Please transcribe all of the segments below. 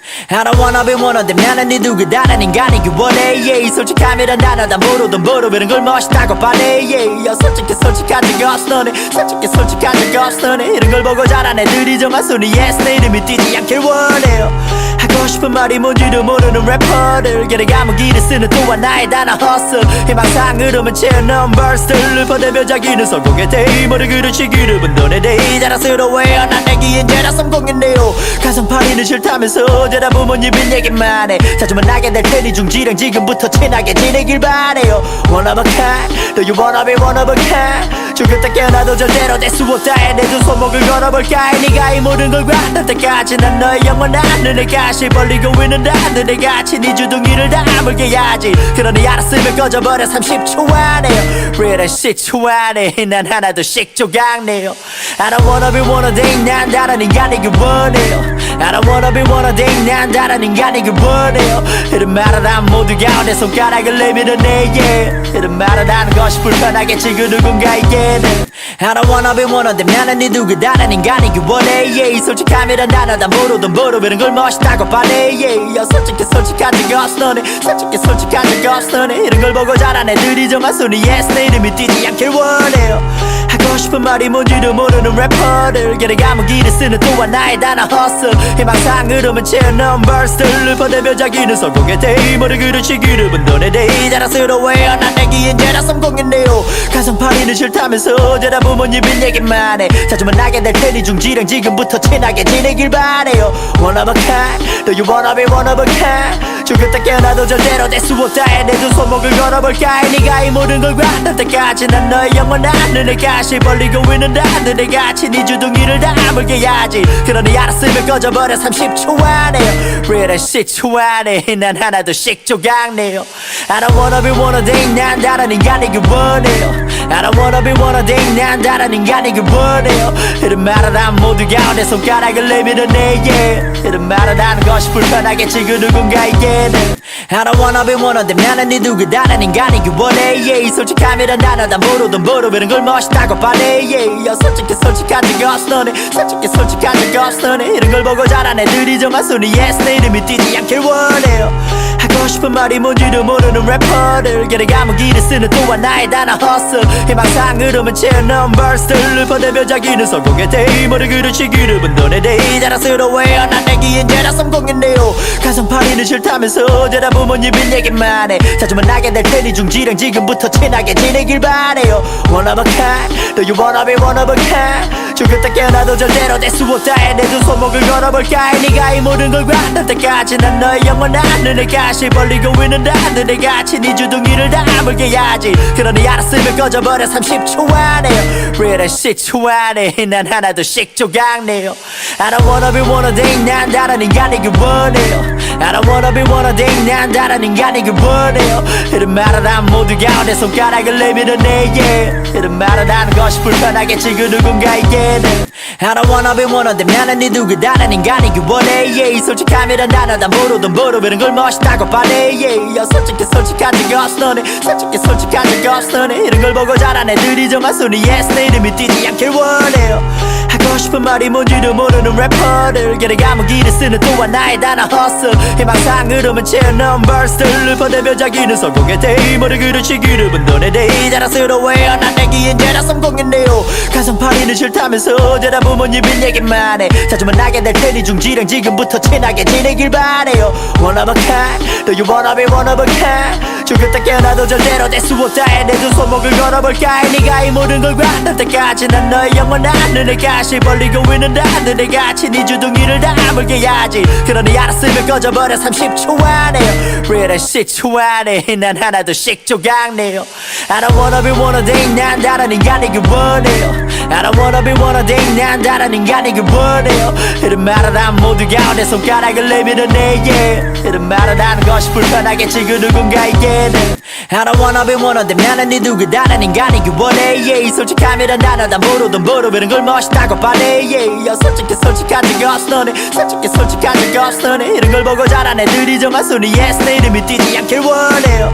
I don't wanna be one of them. 나는 네 누구다는 인간이기 원해 yeah. 솔직함이란 단어 다 모르던 모르는 걸 멋있다고 반해 yeah. 솔직한 적 없어 너네 솔직한 적 없어 너네 이런 걸 보고 자란 애들이 정말 순위 yes 내 이름이 뛰지 않길 원해요. 하고 싶은 말이 뭔지도 모르는 래퍼들 걔네 감옥이를 쓰는 또한 나의 단어 hustle 희망상 흐름은 채워넣은 verse들을 퍼내며 자기는 성공의 대의머리 그릇이 그룹은 너네 대의 자랑스러워해요. 난 내기엔 죄라 성공했네요. 가성팔이는 싫다면서 되다 보면 입인 얘기만 해. 자주만 나게 될 테니 중지랑 지금부터 친하게 지내길 바래요. One of a kind, do you wanna be one of a kind? 죽을 때 깨어나도 절대로 될 수 없다 해. 내 두 손목을 걸어볼까 해. 네가 이 모든 걸 관할 때까지 난 너의 영원한 눈에 가시 벌리고 있는 하늘에 같이 네 주둥이를 다물게 해야지. 그러니 알았으면 꺼져버려 30초 안에 Real 10초 안에 난 하나둘씩 조각내요. I don't wanna be one of them. 난 다른 인간이길 원해요. I don't wanna be one of them. 난 다른 인간이길 원해요. 이런 말을 한 모두가 내 손가락을 내밀어 내 yeah. 이런 말을 하는 것이 불편하겠지 그 누군가에게는. I don't wanna be one of them. 나는 네 누구 다른 인간이길 원해 yeah. 솔직함이란 단어 다 모르던 모르는 걸 멋있다고 반해 yeah. 솔직한 적 없어 너네 솔직한 적 없어 너네 이런 걸 보고 자란 애들이 정말 순위 yes 내 이름이 뛰지 않길 원해요. 하고 싶은 말이 뭔지도 모르는 래퍼들 걔네 감옥이를 쓰는 또한 나의 단어 hustle 희망상 흐름은 채워넣은 verse들을 퍼내며 자기는 성공의 대의머리 그릇이 그룹은 너네 대의 자랑스러워해요. 난 내기엔 죄라 성공했네요. 가성팔이는 싫다면서 되다 보면 입인 얘기만 해. 자주만 나게 될 테니 중지랑 지금부터 친하게 지내길 바래요. One of a kind, do you wanna be one of a kind? 죽을 때 깨어나도 절대로 될 수 없다 해. 내 두 손목을 걸어볼까 해. 네가 이 모든 걸 관할 때까지 난 너의 영원한 눈에 가시 벌리고 있는 하늘에 같이 네 주둥이를 다물게 해야지. 그러니 알았으면 꺼져버려 30초 안에 Real 10초 안에 난 하나둘씩 조각내요. I don't wanna be one of them. 난 다른 인간이길 원해요. I don't wanna be one of them. 난 다른 인간이길 원해요. 이런 말을 한 모두가 내 손가락을 내밀어 내 yeah. 이런 말을 하는 것이 불편하겠지 그 누군가에게는. I don't wanna be one of them. 나는 네 누구 다른 인간이길 원해 yeah. 솔직함이란 단어 다 모르던 모르는 걸 멋있다고 반해 yeah. 솔직한 적 없어 너네 솔직한 적 없어 너네 이런 걸 보고 자란 애들이 정말 순위 yes 내 이름이 뛰지 않길 원해요. 하고 싶은 말이 뭔지도 모르는 래퍼들 걔네 감옥이를 쓰는 또한 나의 단어 hustle 희망상 흐름은 채워넣은 verse들을 퍼내며 자기는 성공의 대의머리 그릇이 그룹은 너네 대의 자랑스러워해요. 난 내기엔 죄라 성공했네요. 가성팔이는 싫다면서 되다 보면 입인 얘기만 해. 자주만 나게 될 테니 중지랑 지금부터 친하게 지내길 바래요. One of a kind, do you wanna be one of a kind? 죽을 때 깨어나도 절대로 될 수 없다 해. 내 두 손목을 걸어볼까 해. 네가 이 모든 걸 관할 때까지 난 너의 영원한 눈에 가시 벌리고 있는 하늘에 같이 네 주둥이를 다물게 해야지. 그러니 알았으면 꺼져버려 30초 안에 Real 10초 안에 난 하나둘씩 조각내요. I don't wanna be one of them. 난 다른 인간이길 원해요. I don't wanna be one of them. 난 다른 인간이길 원해요. 이런 말을 한 모두가 내 손가락을 내밀어 내 yeah. 이런 말을 하는 것이 불편하겠지 그 누군가에게는. I don't wanna be one of them. 나는 네 누구 다른 인간이길 원해 yeah. 솔직함이란 단어 다 모르던 모르는 걸 멋있다고 반해 yeah. 솔직한 적 없어 너네 솔직한 적 없어 너네 이런 걸 보고 자란 애들이 정말 순위 yes 내 이름이 뛰지 않길 원해요. 하고 싶은 말이 뭔지도 모르는 래퍼들 걔네 감옥이를 쓰는 또한 나의 단어 hustle 희망상 흐름은 채워넣은 verse들을 퍼내며 자기는 성공의 대의머리 그릇이 그룹은 너네 대의 자랑스러워해요. 난 내기엔 죄라 성공했네요. 가성팔이는 싫다면서 되다 보면 입인 얘기만 해. 자주만 나게 될 테니 중지랑 지금부터 친하게 지내길 바래요. One of a kind, do you wanna be one of a kind? 죽을 때 깨어나도 절대로 될 수 없다 해. 내 두 손목을 걸어볼까 해. 네가 이 모든 걸 관할 때까지 난 너의 영원한 눈에 가시 벌리고 있는 하늘에 같이 네 주둥이를 다물게 해야지. 그러니 알았으면 꺼져버려 30초 안에 Real 10초 안에 난 하나둘씩 조각내요. I don't wanna be one of them. 난 다른 인간이길 원해요. I don't wanna be one of them. 난 다른 인간이길 원해요. 이런 말을 한 모두가 내 손가락을 내밀어 내 yeah. 이런 말을 하는 것이 불편하겠지 그 누군가에게는. I don't wanna be one of them. 나는 네 누구 다른 인간이길 원해 yeah. 솔직함이란 단어 다 모르던 모르는 걸 멋있다고 반해 yeah. 솔직한 적 없어 너네 솔직한 적 없어 너네 이런 걸 보고 자란 애들이 정말 순위 yes 내 이름이 뛰지 않길 원해요.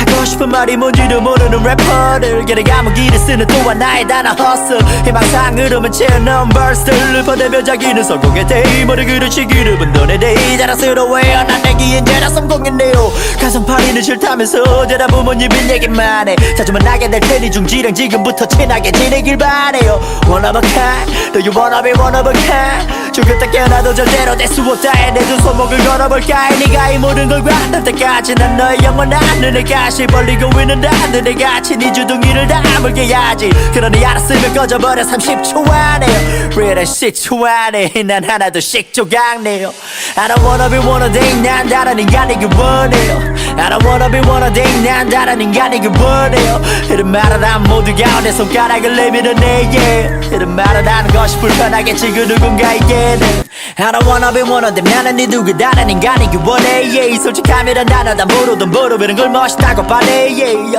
하고 싶은 말이 뭔지도 모르는 래퍼들 길에 감옥이를 쓰는 또한 나의 단어 hustle 희망상으로만 채워넣은 verse들을 보내며 자기는 성공의 day 머리 그릇이 그룹은 너네 day 자랑스러워해요 난 내기엔 죄다 성공했네요 가성팔이는 싫다면서 대다 부모님은 얘기만 해 자주 만나게 될 테니 중지랑 지금부터 친하게 지내길 바래요 One of a kind Do you wanna be one of a kind 죽었다 깨어나도 절대로 될 수 없다 해 내 두 손목을 걸어볼까 해 네가 이 모든 걸 관할 때까지 난 너의 영원한 눈을 가시 벌리고 있는 하늘에 같이 네 주둥이를 다물게 해야지 그러니 알았으면 꺼져버려 30초 안에 Real 10초 안에 난 하나둘씩 조각내요 I don't wanna be one of day 난 다른 인간이길 원해요 I don't wanna be one of day 난 다른 인간이길 원해요 이런 말을 한 모두가 내 손가락을 내밀어 내게 이런 말을 하는 것이 불편하겠지 그 누군가에게는 I don't wanna be one of them 나는 네 누구 다른 인간이길 원해 yeah. 솔직함이란 단어 다 모르던 모르는 걸 멋있다고 말해 yeah.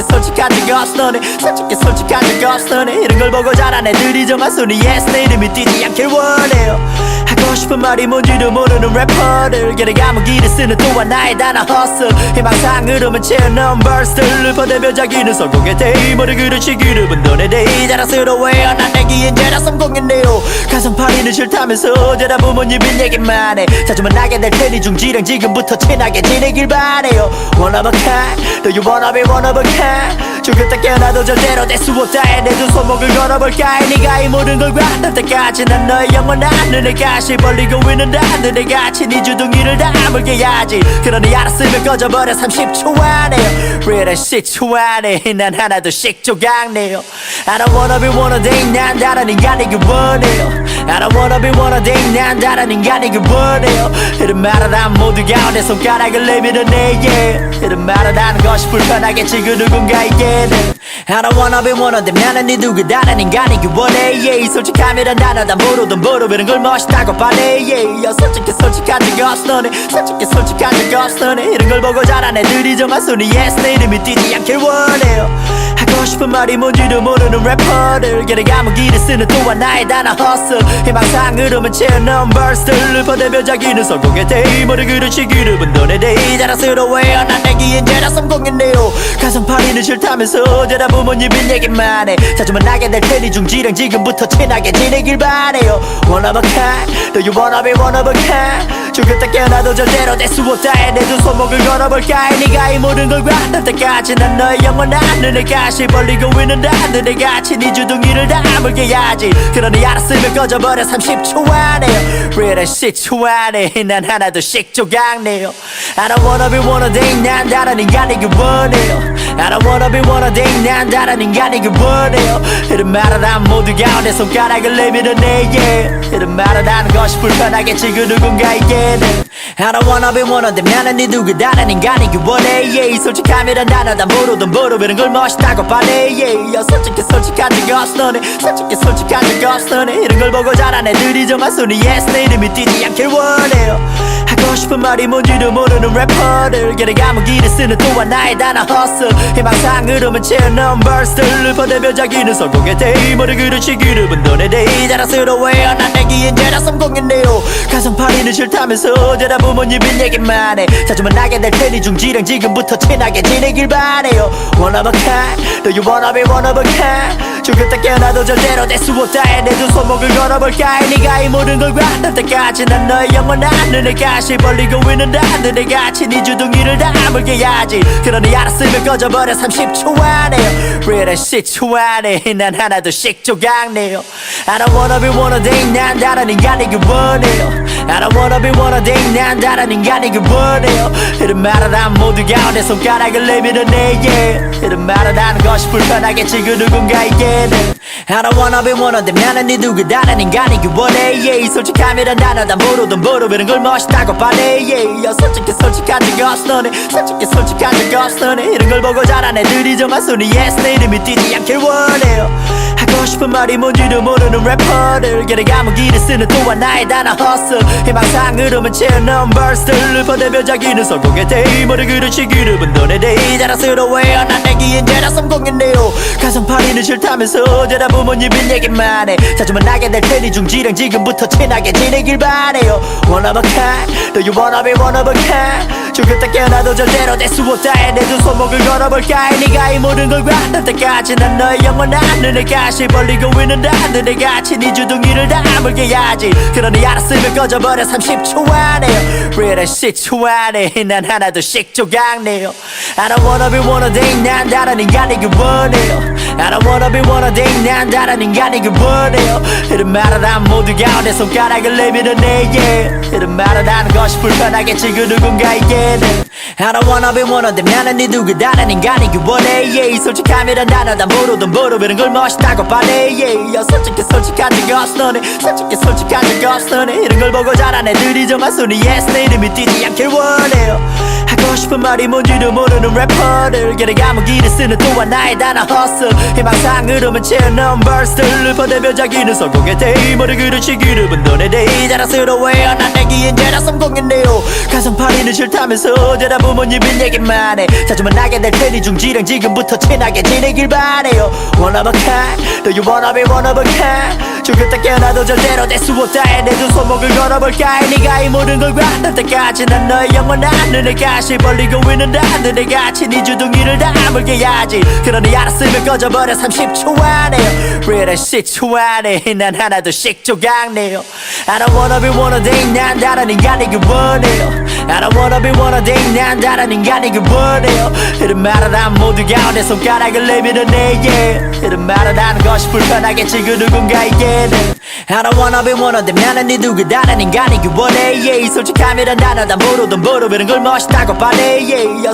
솔직한 적 없어 너네 솔직한 적 없어 너네 이런 걸 보고 자란 애들이 정말 순위 yes 내 이름이 뛰지 않길 원해요 하고 싶은 말이 뭔지도 모르는 래퍼들 길에 감옥이를 쓰는 또한 나의 단어 hustle 희망상으로만 채워넣은 verse들을 보내며 자기는 성공의 day 머리 그릇이 그룹은 너네 day 자랑스러워해요 난 내기엔 죄다 성공했네요 가성팔이는 싫다면서 대다 부모님은 얘기만 해 자주 만나게 될 테니 중지랑 지금부터 친하게 지내길 바래요 One of a kind Do you wanna be one of a kind 죽었다 깨어나도 절대로 될 수 없다 해 내 두 손목을 걸어볼까 해 네가 이 모든 걸 관할 때까지 난 너의 영원한 눈을 가시 벌리고 있는 하늘에 같이 네 주둥이를 다물게 해야지 그러니 알았으면 꺼져버려 30초 안에 Real 10초 안에 난 하나둘씩 조각내요 I don't wanna be one of day 난 다른 인간이길 원해요 I don't wanna be one of day 난 다른 인간이길 원해요 이런 말을 한 모두가 내 손가락을 내밀어 내게 이런 말을 하는 것이 불편하겠지 그 누군가에게는 I don't wanna be one of them 나는 네 누구 다른 인간이길 원해 yeah. 솔직함이란 단어 다 모르던 모르는 걸 멋있다고 말해 yeah. 솔직한 적 없어 너네 솔직한 적 없어 너네 이런 걸 보고 자란 애들이 정말 순위 yes 내 이름이 뛰지 않길 원해요 하고 싶은 말이 뭔지도 모르는 래퍼들 길에 감옥이를 쓰는 또한 나의 단어 hustle 희망상으로만 채워넣은 verse들을 보내며 자기는 성공의 day 머리 그릇이 그룹은 너네 day 자랑스러워해요 난 내기엔 죄다 성공했네요 가성팔이는 싫다면서 대다 부모님은 얘기만 해 자주 만나게 될 테니 중지랑 지금부터 친하게 지내길 바래요 One of a kind Do you wanna be one of a kind 죽었다 깨어나도 절대로 될 수 없다 해 내 두 손목을 걸어볼까 해 네가 이 모든 걸 관할 때까지 난 너의 영원한 눈을 가시 벌리고 있는 하늘에 같이 네 주둥이를 다물게 해야지 그러니 알았으면 꺼져버려 30초 안에 Real 10초 안에 난 하나둘씩 조각내요 I don't wanna be one of day 난 다른 인간이길 원해요 I don't wanna be one of day 난 다른 인간이길 원해요 이런 말을 한 모두가 내 손가락을 내밀어 내게 이런 말을 하는 것이 불편하겠지 그 누군가에게는 I don't wanna be one of them 나는 네 누구 다른 인간이길 원해 yeah. 솔직함이란 단어 다 모르던 모르는 걸 멋있다고 말해 yeah. 솔직한 적 없어 너네 솔직한 적 없어 너네 이런 걸 보고 자란 애들이 정말 순위 yes 내 이름이 뛰지 않길 원해요 하고 싶은 말이 뭔지도 모르는 래퍼들 길에 감옥이를 쓰는 또한 나의 단어 hustle 희망상으로만 채워넣은 verse들을 보내며 자기는 성공의 day 머리 그릇이 그룹은 너네 day 자랑스러워해요 난 내기엔 죄다 성공했네요 가성팔이는 싫다면서 대다 부모님은 얘기만 해 자주 만나게 될 테니 중지랑 지금부터 친하게 지내길 바래요 One of a kind Do you wanna be one of a kind 죽었다 깨어나도 절대로 될 수 없다 해 내 두 손목을 걸어볼까 해 네가 이 모든 걸 관할 때까지 난 너의 영원한 눈을 가시 벌리고 있는 하늘에 같이 네 주둥이를 다물게 해야지 그러니 알았으면 꺼져버려 30초 안에 Real 10초 안에 난 하나둘씩 조각내요 I don't wanna be one of day 난 다른 인간이길 원해요 I don't wanna be one of day 난 다른 인간이길 원해요 이런 말을 한 모두가 내 손가락을 내밀어 내게 이런 말을 하는 것이 불편하겠지 그 누군가에게는 I don't wanna be one of them 나는 네 누구 다른 인간이길 원해 yeah. 솔직함이란 단어 다 모르던 모르는 걸 멋있다고 말해 yeah. 솔직한 적 없어 너네 솔직한 적 없어 너네 이런 걸 보고 자란 애들이 정말 순위 yes 내 이름이 뛰지 않길 원해요 하고 싶은 말이 뭔지도 모르는 래퍼들 길에 감옥이를 쓰는 또한 나의 단어 hustle 희망상으로만 채워넣은 verse들을 보내며 자기는 성공의 day 머리 그릇이 그룹은 너네 day 자랑스러워해요 난 내기엔 죄다 성공했네요 가성팔이는 싫다면서 대다 부모님은 얘기만 해 자주 만나게 될 테니 중지랑 지금부터 친하게 지내길 바래요 One of a kind Do you wanna be one of a kind 죽을 때 깨어나도 절대로 될 수 없다 해 내 두 손목을 걸어볼까 해 네가 이 모든 걸 관할 때까지 난 너의 영원한 눈을 가시 벌리고 있는다 하늘에 같이 네 주둥이를 다물게 해야지 그러니 알았으면 꺼져버려 30초 안에 Real 10초 안에 난 하나둘씩 조각내요 I don't wanna be one of them 난 다른 인간이길 원해요 I don't wanna be one of them 난 다른 인간이길 원해요 이런 말을 한 모두 가운데 손가락을 내밀어 내게 이런 말을 하는 것이 불편하겠지 그 누군가에게는 I don't wanna be one of them 나는 네 누구 다른 인간이길 원해 yeah. 솔직함이란 단어 난 모르던 모르는 걸 멋있다고 말해 yeah. 솔직한 적 없어 너네 솔직한 적 없어 너네 이런 걸 보고 자란 애들이 정말 순위 yes 내 이름이 뛰지 않길 원해요 하고 싶은 말이 뭔지도 모르는 래퍼들 걔네 감옥이를 쓰는 또한 나의 단어 hustle 희망상 흐름은 채워넣은 verse들을 퍼내며 자기는 성공의 대의머리 그르치기를 분돈의 대의 자랑스러워해요 난 내기엔 죄다 성공했네요 가성팔이는 싫다면서 죄다 부모님인 얘기만 해 자주 만나게 될 테니 중지랑 지금부터 친하게 지내길 바래요 One of a kind Do you wanna be one of a kind 죽을 때 깨어나도 절대로 될 수 없다 해 내 두 손목을 걸어볼까 해 네가 이 모든 걸 관할 때까지 난 너의 영원한 눈을 가시 벌리고 있는다 하늘에 같이 네 주둥이를 다물게 해야지 그러니 알았으면 꺼져버려 30초 안에 Real 10초 안에 난 하나둘씩 조각내요 I don't wanna be one of them 난 다른 인간이길 원해요 I don't wanna be one of them 난 다른 인간이길 원해요 이런 말을 한 모두 가운데 손가락을 내밀어 내게 이런 말을 하는 것이 불편하겠지 그 누군가에게는 I don't wanna be one of them 나는 네 누구 다른 인간이길 원해 yeah. 솔직함이란 단어 난 모르던 모르는 걸 멋있다고 말해 yeah.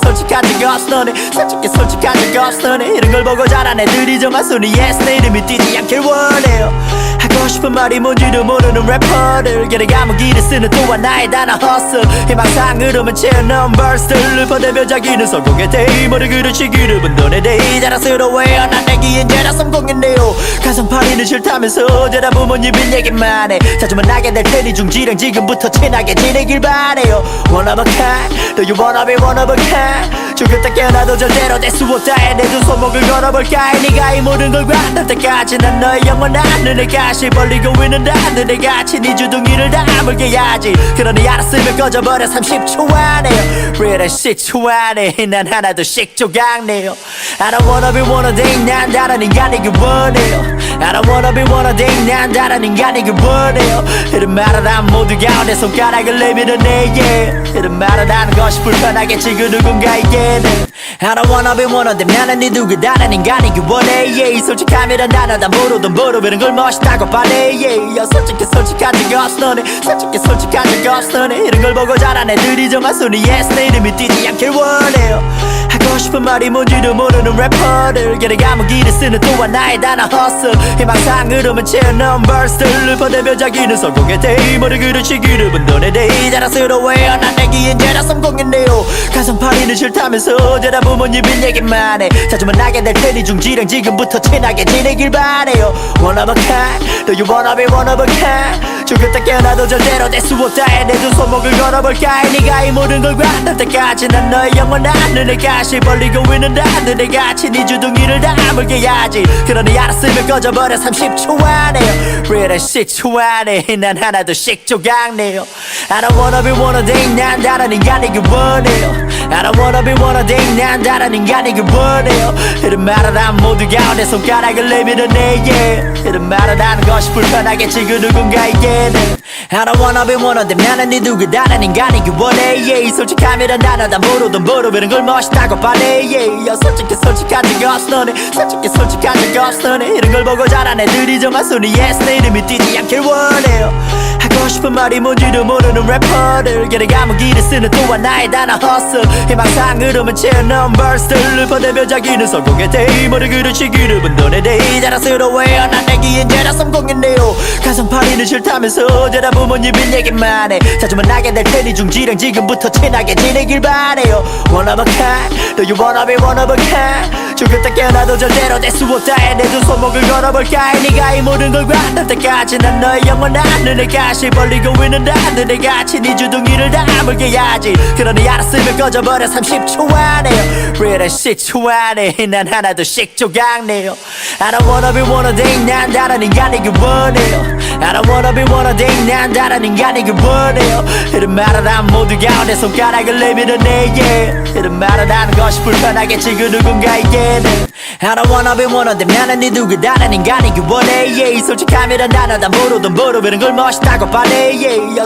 솔직한 적 없어 너네 솔직한 적 없어 너네 이런 걸 보고 자란 애들이 정말 순위 yes 내 이름이 뛰지 않길 원해요 하고 싶은 말이 뭔지도 모르는 래퍼들 걔네 감옥이를 쓰는 또한 나의 단어 hustle 희망상 흐름은 채워넣은 verse들을 퍼내며 자기는 성공의 대의머리 그르치기를 분돈의 대의 자랑스러워해요 난 내기엔 죄다 성공했네요 가성팔이는 싫다면서 죄다 부모님인 얘기만 해 자주 만나게 될 테니 중지랑 지금부터 친하게 지내길 바래요 One of a kind Do you wanna be one of a kind 죽을 때 깨어나도 절대로 될 수 없다 해 내 두 손목을 걸어볼까 해 네가 이 모든 걸 관할 때까지 난 너의 영원한 눈을 가시 벌리고 있는다 하늘에 같이 네 주둥이를 다물게 해야지 그러니 알았으면 꺼져버려 30초 안에 Real 10초 안에 난 하나둘씩 조각내요 I don't wanna be one of them 난 다른 인간이길 원해요 I don't wanna be one of them 난 다른 인간이길 원해요 이런 말을 한 모두 가운데 손가락을 내밀어 내게 이런 말을 하는 것이 불편하겠지 그 누군가에게는 I don't wanna be one of them 나는 네 누구 다른 인간이길 원해 yeah. 솔직함이란 단어 난 모르던 모르는 걸 멋있다고 말해 yeah. 솔직한 적 없어 너네 솔직한 적 없어 너네 이런 걸 보고 자란 애들이 정말 순위 yes 내 이름이 뛰지 않길 원해요 하고 싶은 말이 뭔지도 모르는 래퍼들 걔네 감옥이를 쓰는 또한 나의 단어 hustle 희망상 흐름은 채워넣은 verse들을 퍼내며 자기는 성공의 대의머리 그르치기를 분돈의 대의 자랑스러워해요 난 내기엔 죄다 성공했네요 가성팔이는 싫다면서 죄다 부모님인 얘기만 해 자주 만나게 될 테니 중지랑 지금부터 친하게 지내길 바래요 One of a kind Do you wanna be one of a kind 죽을 때 깨어나도 절대로 될 수 없다 해 내 두 손목을 걸어볼까 해 네가 이 모든 걸 관할 때까지 난 너의 영원한 눈을 가시 벌리고 있는다 하늘에 같이 네 주둥이를 다물게 해야지 그러니 알았으면 꺼져버려 30초 안에 Real 10초 안에 난 하나둘씩 조각내요 I don't wanna be one of them 난 다른 인간이길 원해요 I don't wanna be one of them 난 다른 인간이길 원해요 이런 말을 한 모두 가운데 손가락을 내밀어 내게 이런 말을 하는 것이 불편하겠지 그 누군가에게는 I don't wanna be one of them 나는 네 누구 다른 인간이길 원해 yeah. 솔직함이란 단어 난 모르던 모르는 걸 멋있다고 말해 yeah. 솔직한 적 없어 너네 솔직한 적 없어 너네 이런 걸 보고 자란 애들이 정말 순위 yes 내 이름이 뛰지 않길 원해요 하고 싶은 말이 뭔지도 모르는 래퍼들 걔네 감옥이를 쓰는 또한 나의 단어 hustle 희망상 흐름은 채워넣은 verse들을 퍼내며 자기는 성공의 대의머리 그르치기를 분돈의 대의 자랑스러워해요 난 내기엔 죄다 성공했네요 가성팔이는 싫다면서 죄다 부모님인 얘기만 해 자주 만나게 될 테니 중지랑 지금부터 친하게 지내길 바래요 One of a kind Do you wanna be one of a kind 죽을 때 깨어나도 절대로 될 수 없다 해 내 두 손목을 걸어볼까 해 네가 이 모든 걸 관할 때까지 난 너의 영원한 눈을 가시 벌리고 있는다 하늘에 같이 네 주둥이를 다물게 해야지 그러니 알았으면 꺼져버려 꺼져버려 30초 안에요 Real shit 초 안에 난 하나둘씩 조각내요 I don't wanna be one of them 난 다른 인간이기 원해요 I don't wanna be one of them 난 다른 인간이기 원해요 이런 말을 한 모두 가운데 손가락을 내밀어내 yeah. 이런 말을 하는 것이 불편하겠지 그 누군가에게는 I don't wanna be one of them 나는 네 누구 다른 인간이기 원해 yeah. 솔직함이란 단어 다 모르던 모르는 걸 멋있다고 말해 yeah.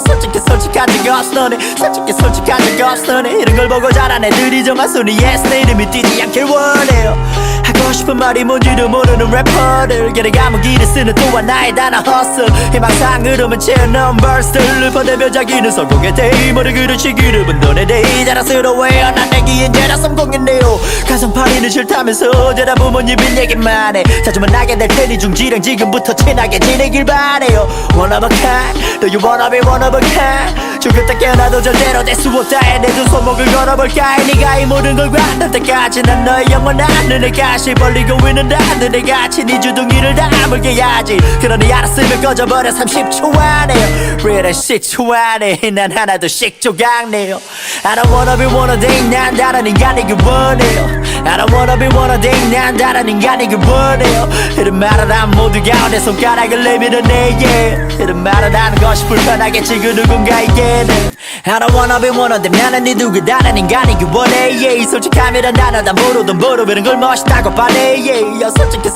솔직한 적 없어 너네 솔직한 적 없어 너네 이런 걸 보고 자란 애들이 정말 순위 yes 내 이름이 뛰지 않길 원해요 하고 싶은 말이 뭔지도 모르는 래퍼들 길에 감옥이를 쓰는 또한 나의 단어 hustle 희망상으로만 채워넣은 verse들을 보내며 자기는 성공의 대의모를 그르치기를 분돈의 대의 자랑스러워해요 난 내기엔 죄다 성공했네요 가성팔이는 싫다면서 죄다 부모님인 얘기만 해 자주 만나게 될 테니 중지랑 지금부터 친하게 지내길 바래요 One of a kind Do you wanna be one of a kind 죽을 때 깨어나도 절대로 될 수 없다 해 내 두 손목을 걸어볼까 해 네가 이 모든 걸 관할 때까지 난 너의 영원한 눈을 가시 벌리고 있는다 너네 같이 네 주둥이를 다물게 해야지 그러니 알았으면 꺼져버려 30초 안에요 Real shit 초 안에 난 하나둘씩 조각내요 I don't wanna be one of them 난 다른 인간이기 원해요 I don't wanna be one of them 난 다른 인간이기 원해요 이런 말을 한 모두 가운데 손가락을 내밀어내 yeah. 이런 말을 하는 것이 불편하겠지 그 누군가에게는 I don't wanna be one of them 나는 네 누구 다른 인간이기 원해 yeah. 솔직함이란 단어 다 모르던 모르는 걸 멋있다고 말해 yeah.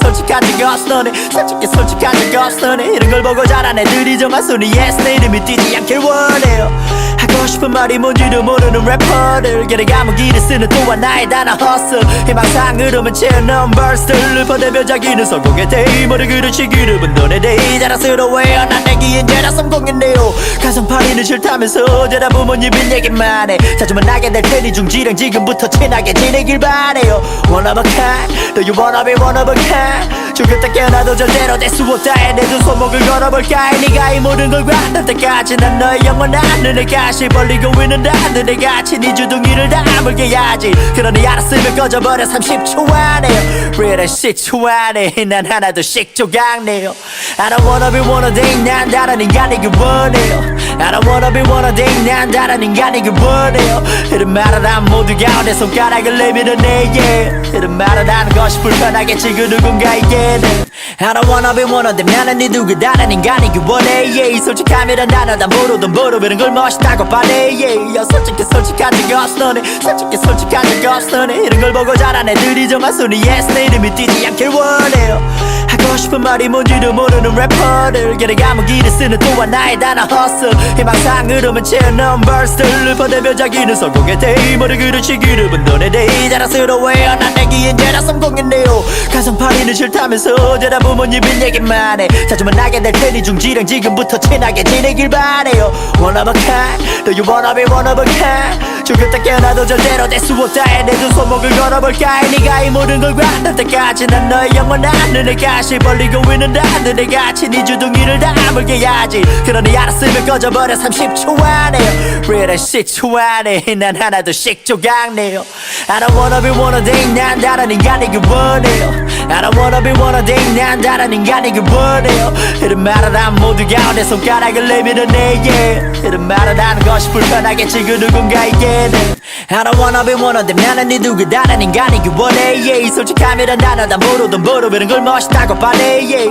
솔직한 적 없어 너네 솔직한 적 없어 너네 이런 걸 보고 자란 애들이 정말 순위 yes 내 이름이 뛰지 않길 원해요 하고 싶은 말이 뭔지도 모르는 래퍼들 길에 감옥이를 쓰는 또한 나의 단어 hustle 희망상으로만 채워넣은 verse들을 보내며 자기는 성공의 대의모를 그르치기를 분돈의 대의 자랑스러워해요 난 내기엔 죄다 성공했네요 가성팔이는 싫다면서 죄다 부모님인 얘기만 해 자주 만나게 될 테니 중지랑 지금부터 친하게 지내길 바래요 One of a kind Do you wanna be one of a kind 죽을 때 깨어나도 절대로 될 수 없다 해 내 두 손목을 걸어볼까 해 네가 이 모든 걸 관할 때까지 난 너의 영원한 눈을 가시 벌리고 있는다 너네 같이 네 주둥이를 다물게 해야지 그러니 알았으면 꺼져버려 30초 안에요 Real shit 초 안에 난 하나둘씩 조각내요 I don't wanna be one of them 난 다른 인간이기 원해요 I don't wanna be one of them 난 다른 인간이기 원해요 이런 말을 한 모두 가운데 손가락을 내밀어내 yeah. 이런 말을 하는 것이 불편하겠지 그 누군가에게는 I don't wanna be one of them 나는 네 누구 다른 인간이기 원해 yeah. 솔직함이란 단어 다 모르던 모르는 걸 멋있다고 말해 yeah. 솔직한 적 없어 너네 솔직한 적 없어 너네 이런 걸 보고 자란 애들이 정말 순위 yes 내 이름이 뛰지 않길 원해요 하고 싶은 말이 뭔지도 모르는 래퍼들 길에 감옥이를 쓰는 또한 나의 단어 hustle 희망상으로만 채워넣은 verse들을 보내며 자기는 성공의 대의모를 그르치기를 분돈의 대의 자랑스러워해요 난 내기엔 죄다 성공했네요 가성팔이는 싫다면서 죄다 부모님인 얘기만 해 자주 만나게 될 테니 중지랑 지금부터 친하게 지내길 바래요 One of a kind Do you wanna be one of a kind 죽을 때 깨어나도 절대로 될 수 없다 해 내 두 손목을 걸어볼까 해 네가 이 모든 걸 관할 때까지 난 너의 영원한 눈을 가시 벌리고 있는다 너네 같이 네 주둥이를 다물게 해야지 그러니 알았으면 꺼져버려 30초 안에요 Real shit 초 안에 난 하나둘씩 조각내요 I don't wanna be one of them 난 다른 인간이기 원해요 I don't wanna be one of them 난 다른 인간이기 원해요 이런 말을 한 모두 가운데 손가락을 내밀어내 yeah. 이런 말을 하는 것이 불편하겠지 그 누군가에게는 I don't wanna be one of them 나는 네 누구 다른 인간이기 원해 yeah. 솔직함이란 단어 다 모르던 모르는 걸 멋있다고 말해 yeah.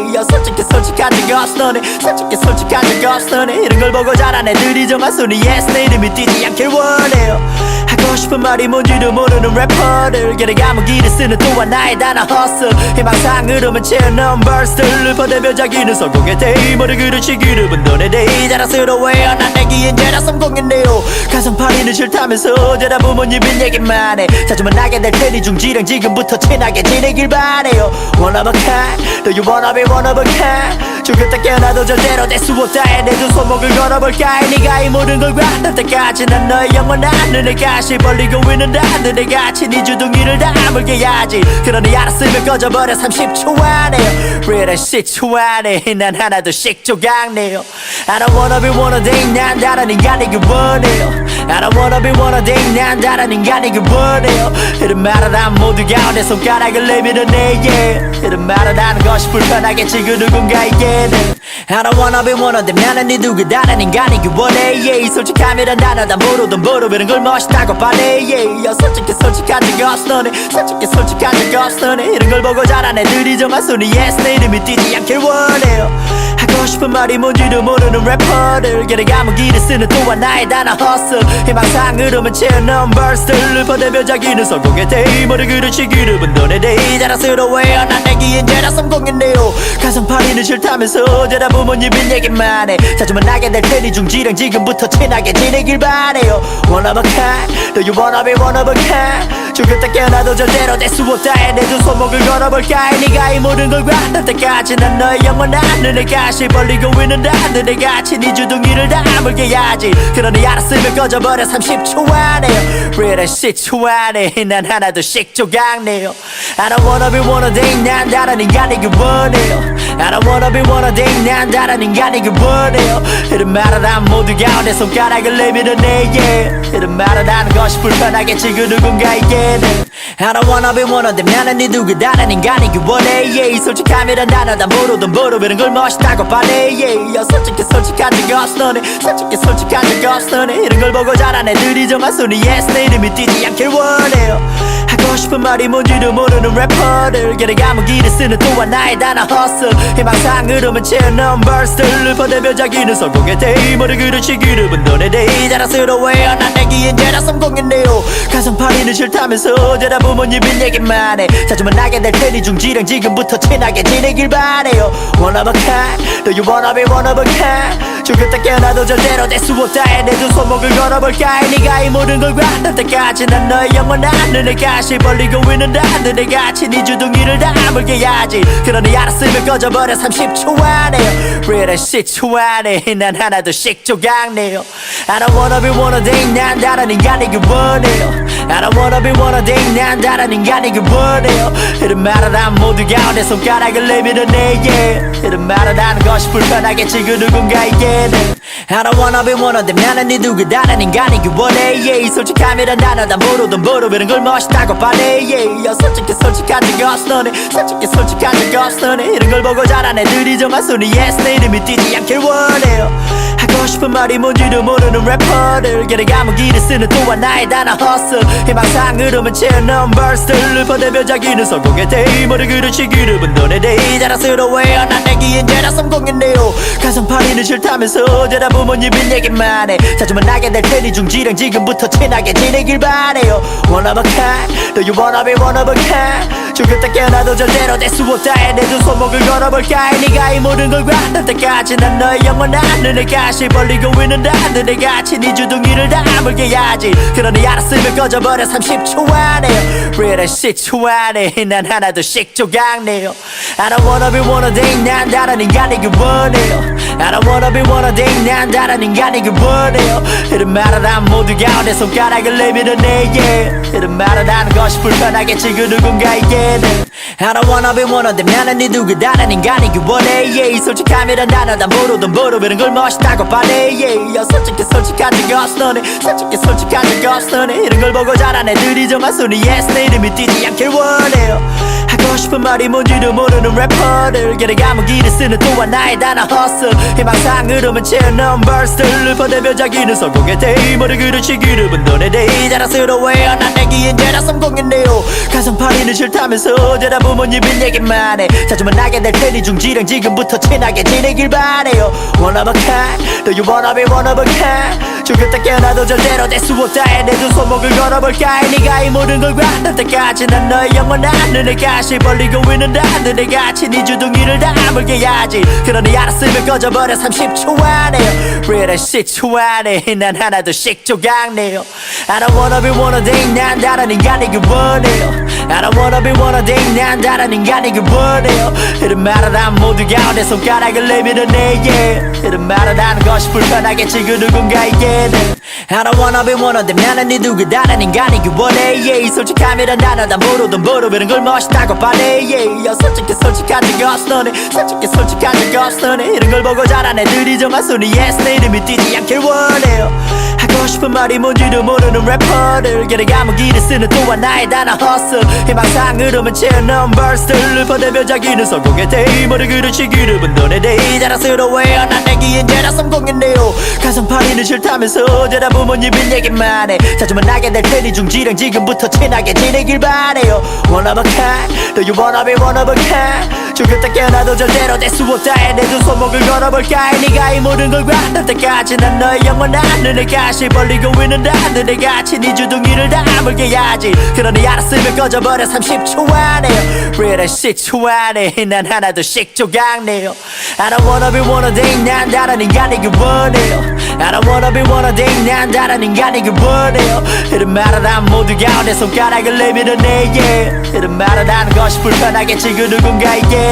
솔직한 적 없어 너네 솔직한 적 없어 너네 이런 걸 보고 자란 애들이 정말 순위 yes 내 이름이 뛰지 않길 원해요 하고 싶은 말이 뭔지도 모르는 래퍼들 길에 감옥이를 쓰는 또한 나의 단어 hustle 희망상으로만 채워넣은 verse들을 보내며 자기는 성공의 대의모를 그르치기를 분돈의 대의 자랑스러워해요 난 내기엔 죄다 성공했네요 가성팔이는 싫다면서 죄다 부모님인 얘기만 해 자주 만나게 될 테니 중지랑 지금부터 친하게 지내길 바래요 One of a kind Do you wanna be one of a kind 죽을 때 깨어나도 절대로 될 수 없다 해 내 두 손목을 걸어볼까 해 네가 이 모든 걸 관할 때까지 난 너의 영원한 눈을 가시 벌리고 있는다 너네 같이 네 주둥이를 다물게 해야지 그러니 알았으면 꺼져버려 30초 안에요 Real shit 초 안에 난 하나둘씩 조각내요 I don't wanna be one of them 난 다른 인간이기 원해요 I I don't wanna be one of them 난 다른 인간이길 원해요 이런 말을 한 모두 가운데 손가락을 내밀어내 yeah. 이런 말을 하는 것이 불편하겠지 그 누군가에게는 I don't wanna be one of them 나는 네 누구 다른 인간이길 원해 yeah. 솔직함이란 단어 다 모르던 모르 이런 걸 멋있다고 말해 yeah. 솔직히 솔직한 적 없어 너네 솔직히 솔직한 적 없어 너네 이런 걸 보고 자란 애들이 정말 순위 yes 내 이름이 뛰지 않길 원해요 하고 싶은 말이 뭔지도 모르는 래퍼들 길에 감옥이를 쓰는 또한 나의 단어 hustle 희망상으로만 채워넣은 verse들을 보내며 자기는 성공의 대의모를 그릇이 그룹은 너네 대의 자랑스러워해요 난 내기엔 죄다 성공했네요 가성팔이는 싫다면서 죄다 부모님인 얘기만 해 자주 만나게 될 테니 중지랑 지금부터 친하게 지내길 바래요 One of a kind Do you wanna be one of a kind 죽을 때 깨어나도 절대로 될 수 없다 해 내 두 손목을 걸어볼까 해 네가 이 모든 걸 관할 때까지 난 너의 영원한 눈을 가시 벌리고 있는다 너네 같이 네 주둥이를 다물게 해야지 그러니 알았으면 꺼져버려 30초 안에 Real shit 10초 안에 난 하나둘씩 조각내요 I don't wanna be one of them 난 다른 인간이길 원해요 I don't wanna be one of them 난 다른 인간이길 원해요 이런 말을 한 모두 가운데 손가락을 내밀어내 yeah. 이런 말을 하는 것이 불편하겠지 그 누군가에게는 I don't wanna be one of them 나는 네 누구 다른 인간이길 원해 yeah. 솔직함이란 단어 다 모르던 모르 이런 걸 멋있다고 말해 yeah. 솔직히 솔직한 적 없어 너네 솔직히 솔직한 적 없어 너네 이런 걸 보고 자란 애들이 정말 순위 yes 내 이름이 뛰지 않길 원해요 하고 싶은 말이 뭔지도 모르는 래퍼들 길에 감옥이를 쓰는 또한 나의 단어 hustle 희망상으로만 채워넣은 verse들을 보내며 자기는 성공의 대의모를 그릇이 그룹은 너네 대의 자랑스러워해요 난 내기엔 죄다 성공했네요 가성팔이는 싫다면서 죄다 부모님인 얘기만 해 자주 만나게 될 테니 중지랑 지금부터 친하게 지내길 바래요 One of a kind Do you wanna be one of a kind 죽을 때 깨어나도 절대로 될 수 없다 해 내 두 손목을 걸어볼까 해 네가 이 모든 걸 관할 때까지 난 너의 영원한 눈을 가시 벌리고 있는다 너네 같이 네 주둥이를 다물게 해야지 그러니 알았으면 꺼져버려 30초 안에 Real shit 10초 안에 난 하나둘씩 조각내요 I don't wanna be one of them 난 다른 인간이길 원해요 I don't wanna be one of them 난 다른 인간이길 원해요 이런 말을 한 모두 가운데 손가락을 내밀어내 yeah. 이런 말을 하는 것이 불편하겠지 그 누군가에게는 I don't wanna be one of them 나는 네 누구 다른 인간이길 원해 yeah. 솔직함이란 단어 다 모르던 모르 이런 걸 멋있다고 말해 yeah. 솔직히 솔직한 적 없어 너네 솔직히 솔직한 적 없어 너네 이런 걸 보고 자란 애들이 정말 순위 yes 내 이름이 뛰지 않길 원해요 하고 싶은 말이 뭔지도 모르는 래퍼들 길에 감옥이를 쓰는 또한 나의 단어 hustle 희망상으로만 채워넣은 verse들을 보내며 자기는 성공의 대의모를 그릇이 그룹은 너네 대의 자랑스러워해요 난 내기엔 죄다 성공했네요 가성팔이는 싫다면서 죄다 부모님인 얘기만 해 자주 만나게 될 테니 중지랑 지금부터 친하게 지내길 바래요 One of a kind Do you wanna be one of a kind 죽을 때 깨어나도 절대로 될 수 없다 해 내 두 손목을 걸어볼까 해 네가 이 모든 걸 관할 때까지 난 너의 영원한 눈을 가시 벌리고 있는다 너네 같이 네 주둥이를 다물게 해야지 그러니 알았으면 꺼져버려 30초 안에 Real shit 10초 안에 난 하나둘씩 조각내요 I don't wanna be one of them 난 다른 인간이길 원해요 I don't wanna be one of them 난 다른 인간이길 원해요 이런 말을 한 모두 가운데 손가락을 내밀어내 yeah. 이런 말을 하는 것이 불편하겠지 그 누군가에게는 I don't wanna be one of them 나는 네 누구 다른 인간이길 원해 yeah. 솔직함이란 단어 다 모르던 모르 이런 걸 멋있다고 말해 yeah. 솔직히 솔직한 적 없어 너네 솔직히 솔직한 적 없어 너네 이런 걸 보고 자란 애들이 정말 순위 yes 내 이름이 뛰지 않길 원해요 하고 싶은 말이 뭔지도 모르는 래퍼들 길에 감옥이를 쓰는 또한 나의 단어 hustle 희망상으로만 채워넣은 verse들을 보내며 자기는 성공의 대의모를 그릇이 그룹은 너네 대의 자랑스러워해요 난 내기엔 죄다 성공했네요 가성팔이는 싫다면서 죄다 부모님인 얘기만 해 자주 만나게 될 테니 중지랑 지금부터 친하게 지내길 바래요 One of a kind Do you wanna be one of a kind 죽을 때 깨어나도 절대로 될 수 없다 해 내 두 손목을 걸어볼까 해 네가 이 모든 걸 관할 때까지 난 너의 영원한 눈을 가시 벌리고 있는다 너네 같이 네 주둥이를 다물게 해야지 그러니 알았으면 꺼져버려 30초 안에 Real shit 10초 안에 난 하나둘씩 조각내요 I don't wanna be one of them 난 다른 인간이길 원해요 I don't wanna be one of them 난 다른 인간이길 원해요 이런 말을 한 모두 가운데 손가락을 내밀어내 yeah. 이런 말을 하는 것이 불편하겠지 그 누군가에게는 I don't wanna be one of them 나는 네 누구 다른 인간이길 원해 yeah. 솔직함이란 단어 다 모르던 모르 이런 걸 멋있다고 말해 yeah. 솔직히 솔직한 적 없어 너네 솔직히 솔직한 적 없어 너네 이런 걸 보고 자란 애들이 정말 순위 yes 내 이름이 뛰지 않길 원해요 하고 하고 싶은 말이 뭔지도 모르는 래퍼들 길에 감옥이를 쓰는 또한 나의 단어 hustle 희망상으로만 채워넣은 verse들을 퍼대며 자기는 성공의 데이머를 그르치 그룹은 너네 데이 자랑스러워해요 난 내기엔 죄다 성공했네요 가성팔이는 싫다면서 대답 부모님인 얘기만 해 자주 만나게 될 테니 중지랑 지금부터 친하게 지내길 바래요 One of a kind Do you wanna be one of a kind 죽을 때 깨어나도 절대로 될 수 없다 해 내 두 손목을 걸어볼까 해 네가 이 모든 걸 관할 때까지 난 너의 영원한 눈을 가시 벌리고 있는다 너네 같이 네 주둥이를 다물게 해야지 그러니 알았으면 꺼져버려 30초 안에 Real 10초 안에 난 하나둘씩 조각내요 I don't wanna be one of them 난 다른 인간이길 원해요 I don't wanna be one of them 난 다른 인간이길 원해요 이런 말을 한 모두 가운데 손가락을 내밀어내 yeah. 이런 말을 하는 것이 불편하겠지 그 누군가에게는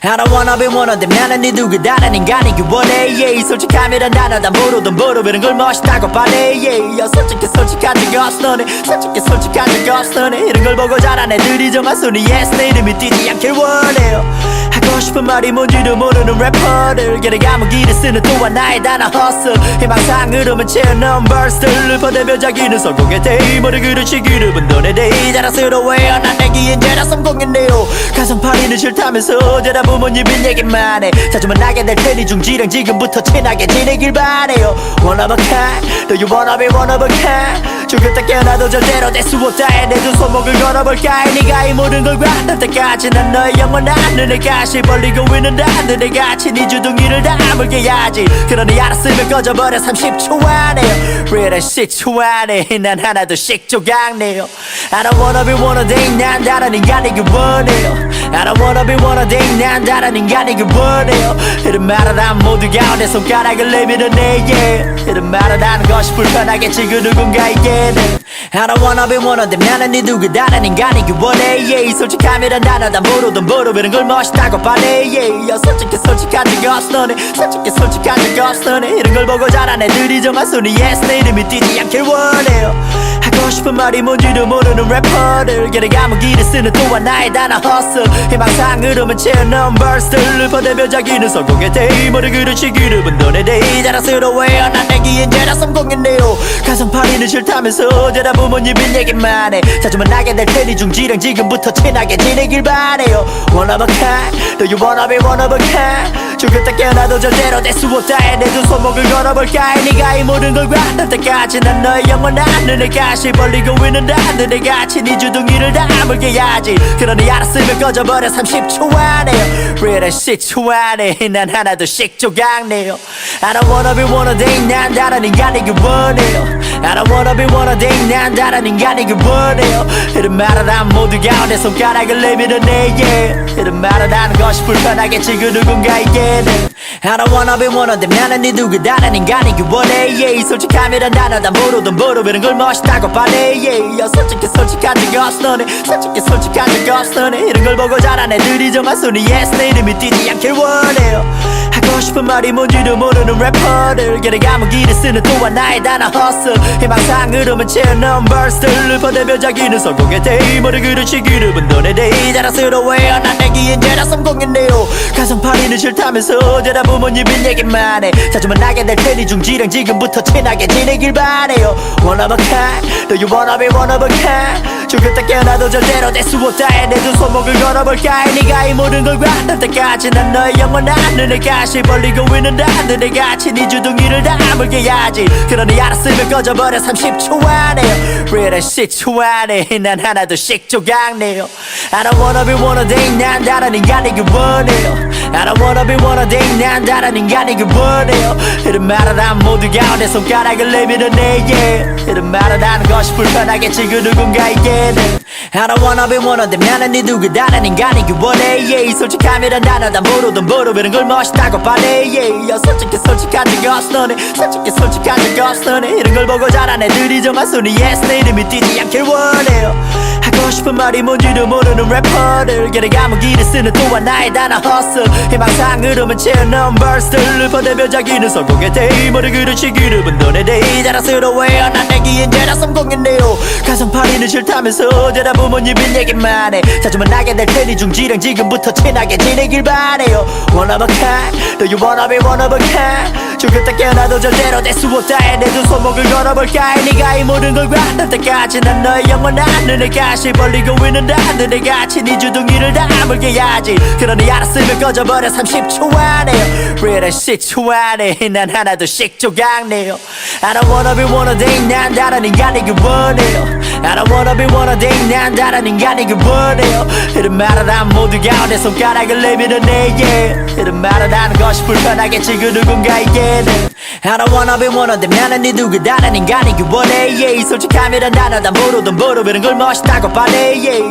I don't wanna be one of them 나는 네 누구 다른 인간이길 원해 yeah. 솔직함이란 단어 다 모르던 모르 이런 걸 멋있다고 말해 yeah. 솔직히 솔직한 적 없어 너네 솔직히 솔직한 적 없어 너네 이런 걸 보고 자란 애들이 정말 순위 yes 내 이름이 뛰지 않길 원해요 하고 싶은 말이 뭔지도 모르는 래퍼들 길에 감옥이를 쓰는 또한 나의 단어 hustle 희망상으로만 채워넣은 verse들을 퍼대며 자기는 성공의 데이머를 그르치 그룹은 너네 데이 자랑스러워해요 난 내기엔 죄다 성공했네요 가성팔이는 싫다면서 대답 부모님인 얘기만 해 자주 만나게 될 테니 중지랑 지금부터 친하게 지내길 바래요 One of a kind Do you wanna be one of a kind 죽을 때 깨어나도 절대로 될 수 없다 해 내 두 손목을 걸어볼까 해 네가 이 모든 걸 관할 때까지 난 너의 영원한 눈을 가시 벌리고 있는다 너네 같이 네 주둥이를 다물게 해야지 그러니 알았으면 꺼져버려 30초 안에 Real 10초 안에 난 하나둘씩 조각내요 I don't wanna be one of them 난 다른 인간이길 원해요 I don't wanna be one of them 난 다른 인간이길 원해요 이런 말을 한 모두 가운데 손가락을 내밀어내 yeah. 이런 말을 하는 것이 불편하겠지 그 누군가에게는 I don't wanna be one of them 나는 네 누구 다른 인간이길 원해 yeah. 솔직함이란 단어 다 모르던 모르 이런 걸 멋있다고 말해 yeah. 솔직히 솔직한 적 없어 너네 솔직히 솔직한 적 없어 너네 이런 걸 보고 자란 애들이 정말 순위 yes 내 이름이 뛰지 않길 원해요 하고 싶은 말이 뭔지도 모르는 래퍼들 길에 감옥이를 쓰는 또한 나의 단어 hustle 희망상으로만 채워넣은 verse들을 퍼대며 자기는 성공의 데이머를 그르치 그룹은 너네 데이 자랑스러워해요 난 내기엔 죄다 성공했네요 가성팔이는 싫다면서 대답 부모님인 얘기만 해 자주 만나게 될 테니 중지랑 지금부터 친하게 지내길 바래요 One of a kind Do you wanna be one of a kind 죽을 때 깨어나도 절대로 될 수 없다 해 내 두 손목을 걸어볼까 해 네가 이 모든 걸 관할 때까지 난 너의 영원한 눈을 가시 벌리고 있는다 너네 같이 네 주둥이를 다물게 해야지 그러니 알았으면 꺼져버려 30초 안에 Real 10초 안에 난 하나둘씩 조각내요 I don't wanna be one of them 난 다른 인간이길 원해요 I don't wanna be one of them 난 다른 인간이길 원해요 이런 말을 한 모두 가운데 손가락을 내밀어내 yeah. 이런 말을 하는 것이 불편하겠지 그 누군가에게는 I don't wanna be one of them 나는 네 누구 다른 인간이길 원해 yeah. 솔직함이란 단어 다 모르던 모르 이런 걸 멋있다고 말해 yeah. 솔직히 솔직한 적 없어 너네 솔직히 솔직한 적 없어 너네 이런 걸 보고 자란 애들이 정말 순위 yes 내 이름이 뛰지 않길 원해요 하고 싶은 말이 뭔지도 모르는 래퍼들 길에 감옥이를 쓰는 또한 나의 단어 hustle 희망상으로만 채워넣은 verse들을 퍼대며 자기는 성공의 데이머를 그르치 그룹은 너네 데이 자랑스러워해요 난 내기엔 죄다 성공했네요 가성팔이는 싫다면서 대답 부모님인 얘기만 해 자주 만나게 될 테니 중지랑 지금부터 친하게 지내길 바래요 One of a kind Do you wanna be one of a kind 죽을 때 깨어나도 절대로 될 수 없다 해 내 두 손목을 걸어볼까 해 네가 이 모든 걸 관할 때까지 난 너의 영원한 눈을 가시 벌리고 있는다 너네 같이 네 주둥이를 다물게 해야지 그러니 알았으면 꺼져버려 30초 안에 Real 10초 안에 난 하나둘씩 조각내요 I don't wanna be one of them 난 다른 인간이길 원해요 I don't wanna be one of them 난 다른 인간이길 원해요 이런 말을 한 모두 가운데 손가락을 내밀어내 yeah. 이런 말을 하는 것이 불편하겠지 그 누군가에게는 I don't wanna be one of them 나는 네 누구 다른 인간이길 원해 yeah. 솔직함이란 단어 다 모르던 모르 이런 걸 멋있다고 말해 yeah. 솔직히 솔직한 적 없어 너네 솔직히 솔직한 적 없어 너네 이런 걸 보고 자란 애들이 정말 순위 yes 내 이름이 뛰지 않길 원해요 하고 싶은 말이 뭔지도 모르는 래퍼들 길에 감옥이를 쓰는 또한 나의 단어 hustle 희망상으로만 채워넣은 verse들을 퍼대며 자기는 성공의 데이머를 그르치 그룹은 너네 데이 자랑스러워해요 난 내기엔 죄다 성공했네요 가성팔이는 싫다면서 대답 부모님인 얘기만 해 자주 만나게 될 테니 중지랑 지금부터 친하게 지내길 바래요 One of a kind Do you wanna be one of a kind 죽을 때 깨어나도 절대로 될 수 없다 해 내 두 손목을 걸어볼까 해 네가 이 모든 걸 관할 때까지 난 너의 영원한 눈을 가시 벌리고 있는다 눈을 같이 네 주둥이를 다물게 해야지 그러니 알았으면 꺼져버려 30초 안에 Real 10초 안에 난 하나둘씩 조각내요 I don't wanna be one of them 난 다른 인간이길 원해요 I don't wanna be one of them 난 다른 인간이길 원해요 이런 말을 한 모두가 내 손가락을 내밀어내 yeah. 이런 말을 하는 것이 불편하겠지 그 누군가에게는 I don't wanna be one of them 나는 네 누구 다른 인간이길 원해 yeah. 솔직함이란 단어 다 모르던 모르 이런 걸 멋있다고 봐내 yeah.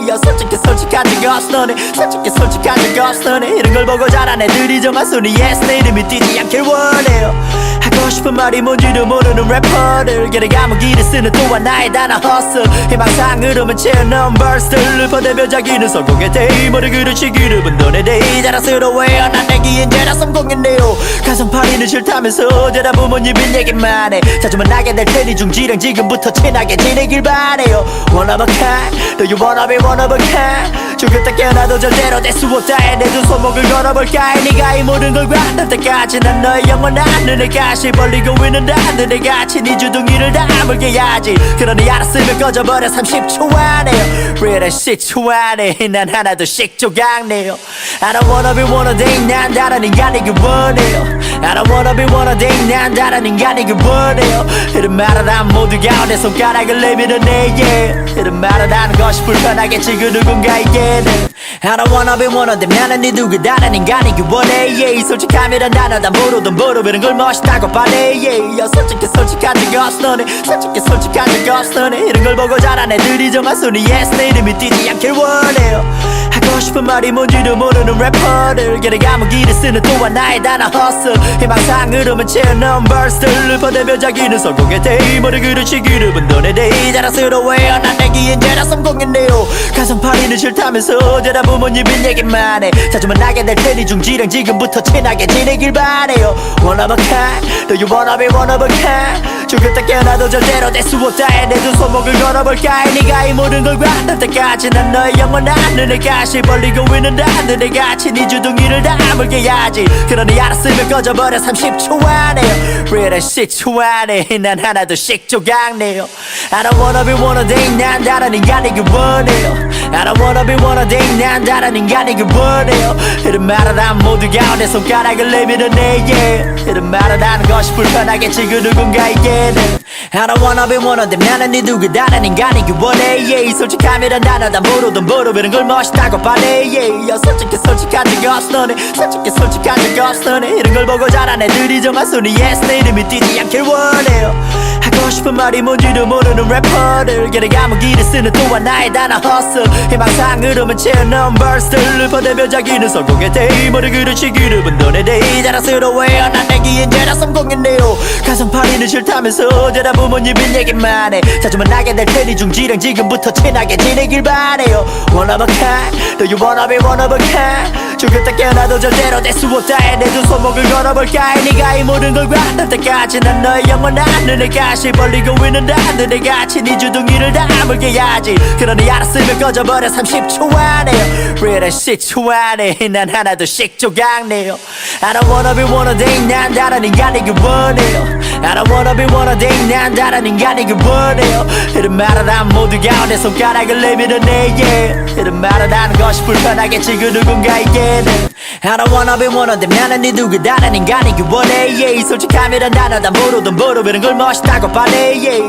솔직한 적 없어 너네 솔직한 적 없어 너네 이런 걸 보고 자란 애들이 정말 순위 yes 내 이름이 뛰지 않길 원해요 하고 싶은 말이 뭔지도 모르는 래퍼들 걔네 감옥이를 쓰는 또한 나의 단어 hustle 희망상으로만 채워넣은 verse들을 퍼내며 자기는 성공의 데이머를 그르치 그룹은 너네 데이 자랑스러워해요 난 내기엔 죄다 성공했네요 가성파리는 싫다면서 대답 부모님인 얘기만 해 자주 만나게 될 테니 중지랑 지금부터 친하게 지내길 바래요 One of a kind Do you wanna be one of a kind 죽을 때 깨어나도 절대로 될 수 없다 해 내 두 손목을 걸어볼까 해 네가 이 모든 걸 관할 때까지 난 너의 영원한 눈을 가시 벌리고 있는다 눈을 같이 네 주둥이를 다물게 해야지 그러니 알았으면 꺼져버려 30초 안에 Real 10초 안에 난 하나둘씩 조각내요 I don't wanna be one of them 난 다른 인간이길 원해요 I don't wanna be one of them 난 다른 인간이길 원해요 이런 말을 한 모두가 내 손가락을 내밀어내 yeah. 이런 말을 하는 것이 불편하겠지 그 누군가에게는 I don't wanna be one of them 나는 네 누구 다른 인간이길 원해 yeah. 솔직함이란 단어 다 모르던 모르 이런 걸 멋있다고 봐내 yeah. 솔직한 적 없어 너네 솔직한 적 없어 너네 이런 걸 보고 자란 애들이 정말 순위 yes 내 이름이 뛰지 않길 원해요 하고 싶은 말이 뭔지도 모르는 래퍼들 걔네 감옥이를 쓰는 또한 나의 단어 hustle 희망상으로만 채워넣은 verse들을 퍼내며 자기는 성공의 데이머를 그르치 그룹은 너네 데이 자랑스러워해요 난 내기엔 죄다 성공했네요 가성파리는 싫다면서 대답 부모님인 얘기만 해 자주 만나게 될 테니 중지랑 지금부터 친하게 지내길 바래요 One of a kind Do you wanna be one of a kind 죽을 때 깨어나도 절대로 될 수 없다 해 내 두 손목을 걸어볼까 해 네가 이 모든 걸 관할 때까지 난 너의 영원한 눈을 가시 벌리고 있는다 눈을 같이 네 주둥이를 다물게 해야지 그러니 알았으면 꺼져버려 30초 안에 Real 10초 안에 난 하나둘씩 조각내요 I don't wanna be one of them 난 다른 인간이길 원해요 I don't wanna be one of them 난 다른 인간이길 원해요 이런 말을 한 모두가 내 손가락을 내밀어내 yeah. 이런 말을 하는 것이 불편하겠지 그 누군가에게는 I don't wanna be one of them 나는 네 누구 다른 인간이길 원해 yeah. 솔직함이란 단어 다 모르던 모르 이런 걸 멋있다고 봐내 yeah. 솔직한 적 없어 너네 솔직한 적 없어 너네 이런 걸 보고 자란 애들이 정말 순위 yes 내 이름이 뛰지 않길 원해요 하고 싶은 말이 뭔지도 모르는 래퍼들 걔네 감옥이를 쓰는 또한 나의 단어 hustle 희망상으로만 채워넣은 verse들을 퍼내며 자기는 성공의 데이머를 그르치 그룹은 너네 데이 자랑스러워해요 난 내기엔 죄다 성공했네요 가성파리는 싫다면서 대답 부모님인 얘기만 해 자주 만나게 될 테니 중지랑 지금부터 친하게 지내길 바래요 One of a kind Do you wanna be one of a kind 죽을 때 깨어나도 절대로 될 수 없다 해 내 두 손목을 걸어볼까 해 네가 이 모든 걸 관할 때까지 난 너의 영원한 눈을 가시 벌리고 있는다 눈을 같이 네 주둥이를 다물게 해야지 그러니 알았으면 꺼져버려 30초 안에 Real 10초 안에 난 하나둘씩 조각내요 I don't wanna be one of them 난 다른 인간이길 원해요 I don't wanna be one of them 난 다른 인간이길 원해요 이런 말을 한 모두가 내 손가락을 내밀어내 yeah. 이런 말을 하는 것이 불편하겠지 그 누군가에게는 I don't wanna be one of them 나는 네 누구 다른 인간이길 원해 yeah. 솔직함이란 단어 다 모르던 모르 이런 걸 멋있다고 봐내 yeah.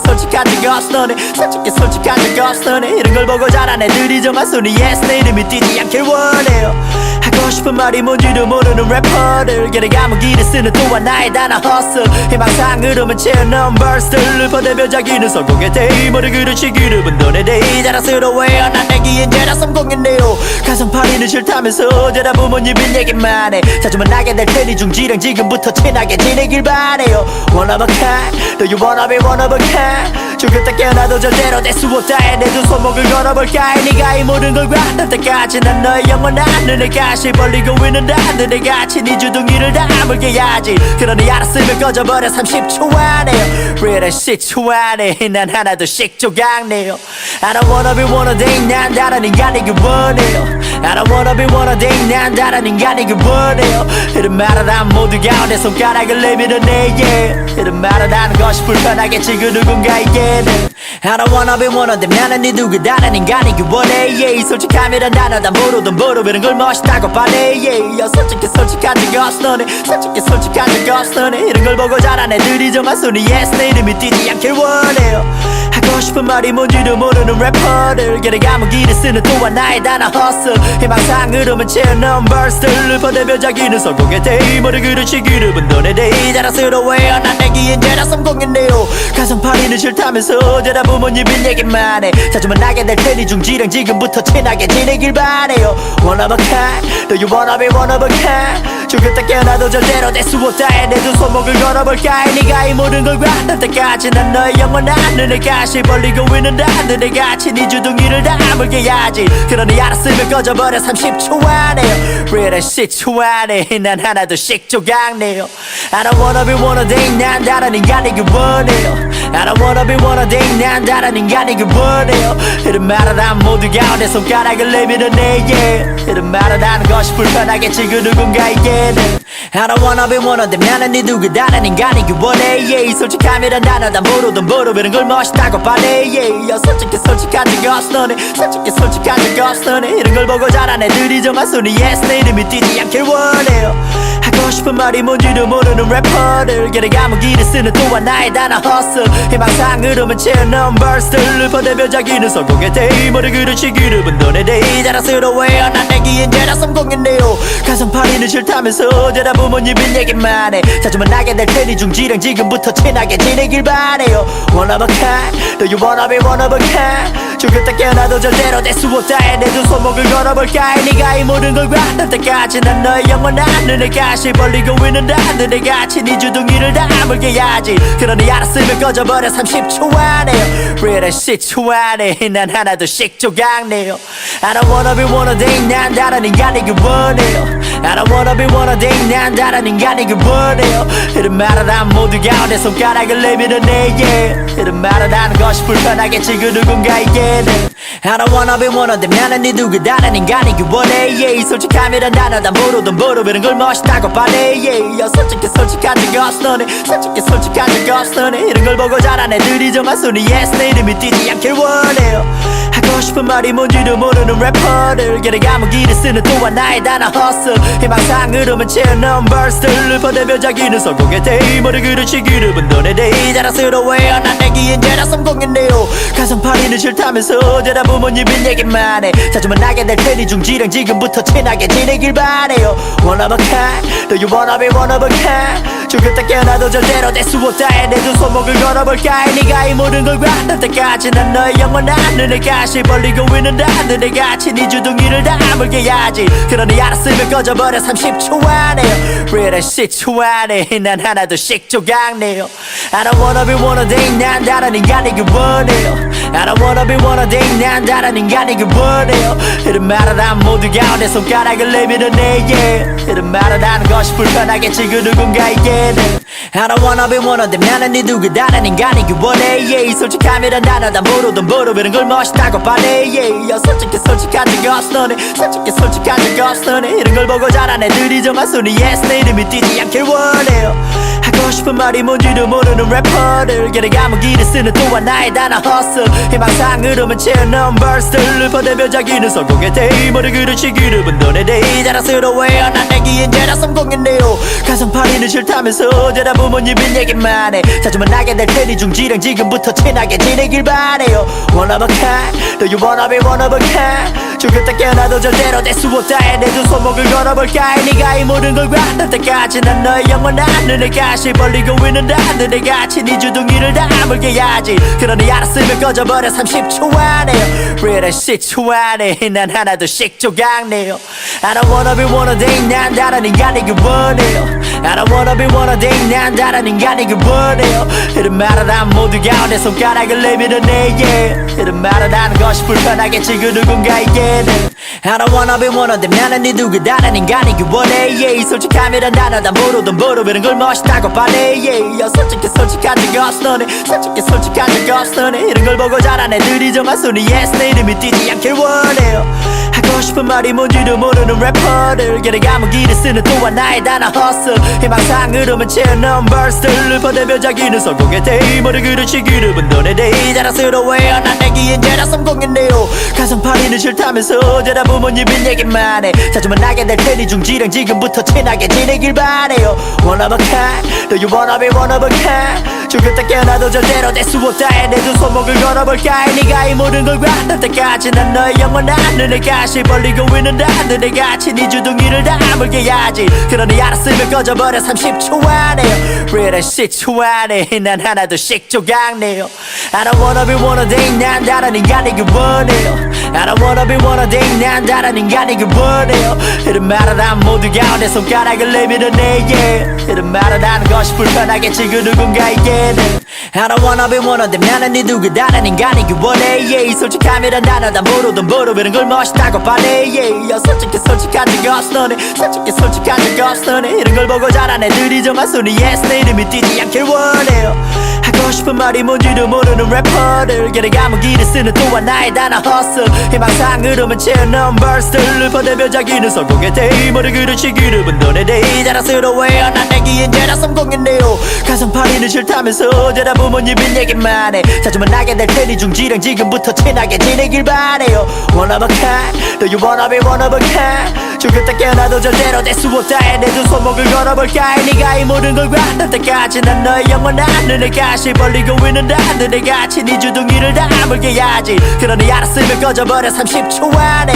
솔직한 적 없어 너네 솔직한 적 없어 너네 이런 걸 보고 자란 애들이 정말 순위 yes 내 이름이 뛰지 않길 원해요 하고 싶은 말이 뭔지도 모르는 래퍼들 걔네 감옥이를 쓰는 또한 나의 단어 hustle 희망상으로만 채워넣은 verse들을 퍼내며 자기는 성공의 데이머를 그르치 그룹은 너네 데이 자랑스러워해요 난 내기엔 죄다 성공했네요 가성파리는 싫다면서 대답 부모님인 얘기만 해 자주 만나게 될 테니 중지랑 지금부터 친하게 지내길 바래요 One of a kind Do you wanna be one of a kind 죽을 때 깨어나도 절대로 될 수 없다 해 내 두 손목을 걸어볼까 해 네가 이 모든 걸 관할 때까지 난 너의 영원한 눈을 가시 벌리고 있는다 눈을 같이 네 주둥이를 다물게 해야지 그러니 알았으면 꺼져버려 30초 안에 Real shit 10초 안에 난 하나둘씩 조각내요 I don't wanna be one of them 난 다른 인간이길 원해요 I don't wanna be one of them 난 다른 인간이길 원해요 이런 말을 한 모두가 내 손가락을 내밀어 내게 이런 말을 하는 것이 불편하겠지 그 누군가에게는 I don't wanna be one of them 나는 네 누구 다른 인간이길 원해 yeah. 솔직함이란 단어 다 모르던 모르 이런 걸 멋있다고 봐내 yeah. 솔직히 솔직한 적 없어 너네 솔직히 솔직한 적 없어 너네 이런 걸 보고 자란 애들이 정말 순위 yes 내 이름이 뛰지 않길 원해요 하고 싶은 말이 뭔지도 모르는 래퍼들 걔네 감옥이를 쓰는 또한 나의 단어 hustle 희망상으로만 채워넣은 verse들을 보내며 자기는 성공의 데이머를 그르치 그룹은 너네 데이 자랑스러워해요 난 내기 이제나 성공했네요 가성파리는 싫다면서 대다 부모님인 얘기만 해 자주만 나게 될 테니 중지랑 지금부터 친하게 지내길 바래요 One of a kind Do you wanna be one of a kind 죽을 때 깨어나도 절대로 될 수 없다 해 내 두 손목을 걸어볼까 해 네가 이 모든 걸 관할 때까지 난 너의 영원한 눈을 가시 벌리고 있는다 눈을 같이 네 주둥이를 다물게 해야지 그러니 알았으면 꺼져버려 30초 안에 Real shit 10초 안에 난 하나둘씩 조각내요 I don't wanna be one of them 난 다른 인간이길 원해요 I don't wanna be one of them 난 다른 인간이길 원해요 이런 말을 한 모두가 내 손가락을 내밀어 내게 이런 말을 하는 것이 불편하겠지 그 누군가에게는 I don't wanna be one of them 나는 네 누구 다른 인간이길 원해 yeah. 솔직함이란 단어 다 모르던 모르 이런 걸 멋있다고 봐내 yeah. 솔직히 솔직한 적 없어 너네 솔직히 솔직한 적 없어 너네 이런 걸 보고 자란 애들이 정말 순위 yes 내 이름이 뛰지 않길 원해요 하고 싶은 말이 뭔지도 모르는 래퍼들 걔네 감옥이를 쓰는 또한 나의 단어 hustle 희망상으로만 채워넣은 verse들을 보내며 자기는 성공의 데이머를 그르치 그룹은 너네 데이 자랑스러워해요 난 내기 이제나 성공했네요 가성파리는 싫다면서 대다 부모님인 얘기만 해 자주만 나게 될 테니 중지랑 지금부터 친하게 지내길 바래요 One of a kind Do you wanna be one of a kind 죽을 때 깨어나도 절대로 될 수 없다 해 내 두 손목을 걸어볼까 해 네가 이 모든 걸 관할 때까지 난 너의 영원한 눈을 가시 벌리고 있는다 눈을 같이 네 주둥이를 다물게 해야지 그러니 알았으면 꺼져버려 30초 안에 Real shit 10초 안에 난 하나둘씩 조각내요 I don't wanna be one of them 난 다른 인간이길 원해요 I don't wanna be one of them 난 다른 인간이길 원해요 이런 말을 한 모두가 내 손가락을 내밀어 내게 이런 말을 하는 것이 불편하겠지 그 누군가에게는 I don't wanna be one of them 나는 네 누구 다른 인간이길 원해 yeah. 솔직함이란 단어 다 모르던 모르 이런 걸 멋있다고 봐내 yeah. 솔직히 솔직한 적 없어 너네 솔직히 솔직한 적 없어 너네 이런 걸 보고 자란 애들이 정말 순위 yes 내 이름이 뛰지 않길 원해요 하고 싶은 말이 뭔지도 모르는 래퍼들 걔네 감옥이를 쓰는 또한 나의 단어 hustle 희망상으로만 채워넣은 verse들을 보내며 자기는 성공의 데이머를 그르치 그룹은 너네 데이 자랑스러워해요 난 내기 이제나 성공했네요 가성파리는 싫다면서 대다 부모님인 얘기만 해 자주만 나게 될 테니 중지랑 지금부터 친하게 지내길 바래요 One of a kind Do you wanna be one of a kind 죽을 때 깨어나도 절대로 될 수 없다 해 내 두 손목을 걸어볼까 해 네가 이 모든 걸 관할 때까지 난 너의 영원한 눈을 가시 벌리고 있는다 눈을 같이 네 주둥이를 다물게 해야지 그러니 알았으면 꺼져버려 30초 안에 Real shit 10초 안에 난 하나둘씩 조각내요 I don't wanna be one of them 난 다른 인간이길 원해요 I don't wanna be one of them 난 다른 인간이길 원해요 이런 말을 한 모두가 내 손가락을 내밀어 내게 이런 말을 하는 것이 불편하겠지 그 누군가에게는 I don't wanna be one of them 나는 네 누구 다른 인간이길 원해 yeah. 솔직함이란 단어 다 모르던 모르 이런 걸 멋있다고 봐내 yeah. 솔직히 솔직한 적 없어 너네 솔직히 솔직한 적 없어 너네 이런 걸 보고 자란 애들이 정말 순위 yes 내 이름이 뛰지 않길 원해요 하고 싶은 말이 뭔지도 모르는 래퍼들 걔네 감옥이를 쓰는 또한 나의 단어 hustle 희망상으로만 채워넣은 verse들을 보내며 자기는 성공의 데이머를 그르치 그룹은 너네 데이 자랑스러워해요 난 내기 이제나 성공했네요 가성파리는 싫다면서 대다 부모님인 얘기만 해 자주만 나게 될 테니 중지랑 지금부터 친하게 지내길 바래요 One of a kind Do you wanna be one of a kind 죽을 때 깨어나도 절대로 될 수 없다 해 내 두 손목을 걸어볼까 해 네가 이 모든 걸 관할 때까지 난 너의 영원한 눈을 가시 벌리고 있는다 눈을 같이 네 주둥이를 다물게 해야지 그러니 알았으면 꺼져버려 꺼져버려 30초 안에 Real shit 초 안에 난 하나둘씩 조각내요 I don't wanna be one of them 난 다른 인간이길 원해요 I don't wanna be one of them 난 다른 인간이길 원해요 이런 말을 한 모두가 내 손가락을 내밀어 내게 이런 말을 하는 것이 불편하겠지 그 누군가에게는 I don't wanna be one of them 나는 네 누구 다른 인간이길 원해 yeah. 솔직함이란 단어 다 모르던 모르 이런 걸 멋있다고 반해 yeah. 솔직히 솔직한 적 없어 너네 솔직히 솔직한 적 없어 너네 이런 걸 보고 자란 애들이 정말 순위 yes 내 이름이 뛰지 않길 원해요 하고 싶은 말이 뭔지도 모르는 래퍼들 길에 감옥이를 쓰는 또한 나의 단어 hustle 희망상으로만 채워넣은 verse들을 보내며 자기는 성공의 데이머를 그릇이 그룹은 너네 데이 자랑스러워해요 난 내기엔 죄다 성공했네요 가성팔이는 싫다면서 죄다 부모님인 얘기만 해 자주만 나게 될 테니 중지랑 지금부터 친하게 지내길 바래요 One of a kind Do you wanna be one of a kind 죽을 때 깨어나도 절대로 될 수 없다 해 내 두 손목을 걸어볼까 해 네가 이 모든 걸 관할 때까지 난 너의 영원한 눈을 가시 벌리고 있는다 눈을 같이 네 주둥이를 다물게 해야지 그러니 알았으면 꺼져버려 30초 안에 Real shit 초 안에 난 하나둘씩 조각내요 I don't wanna be one of them 난 다른 인간이길 원해요 I don't wanna be one of them 난 다른 인간이길 원해요 이런 말을 한 모두가 내 손가락을 내밀어 내게 이런 말을 하는 것이 불편하겠지 그 누군가에게는 I don't wanna be one of them 나는 네 누구 다른 인간이길 원해 yeah. 솔직함이란 단어 다 모르던 모르 이런 걸 멋있다고 반해 yeah. 솔직히 솔직한 적 없어 너네 솔직히 솔직한 적 없어 너네 이런 걸 보고 자란 애들이 정말 순위 yes 내 이름이 뛰지 않길 원해요 하고 싶은 말이 뭔지도 모르는 래퍼들 길에 감옥이를 쓰는 또한 나의 단어 hustle 희망상으로만 채워넣은 verse들을 보내며 자기는 성공의 데이머를 그릇이 그룹은 너네 데이 자랑스러워해요 난 내기엔 죄다 성공했네요 가성팔이는 싫다면서 죄다 부모님인 얘기만 해 자주만 나게 될 테니 중지랑 지금부터 친하게 지내길 바래요 One of a kind Do you wanna be one of a kind 죽을 때 깨어나도 절대로 될 수 없다 해 내 두 손목을 걸어볼까 해 네가 이 모든 걸 관할 때까지 난 너의 영원한 눈을 가시 벌리고 있는다 눈을 같이 네 주둥이를 다물게 해야지 그러니 알았으면 꺼져버려 30초 안에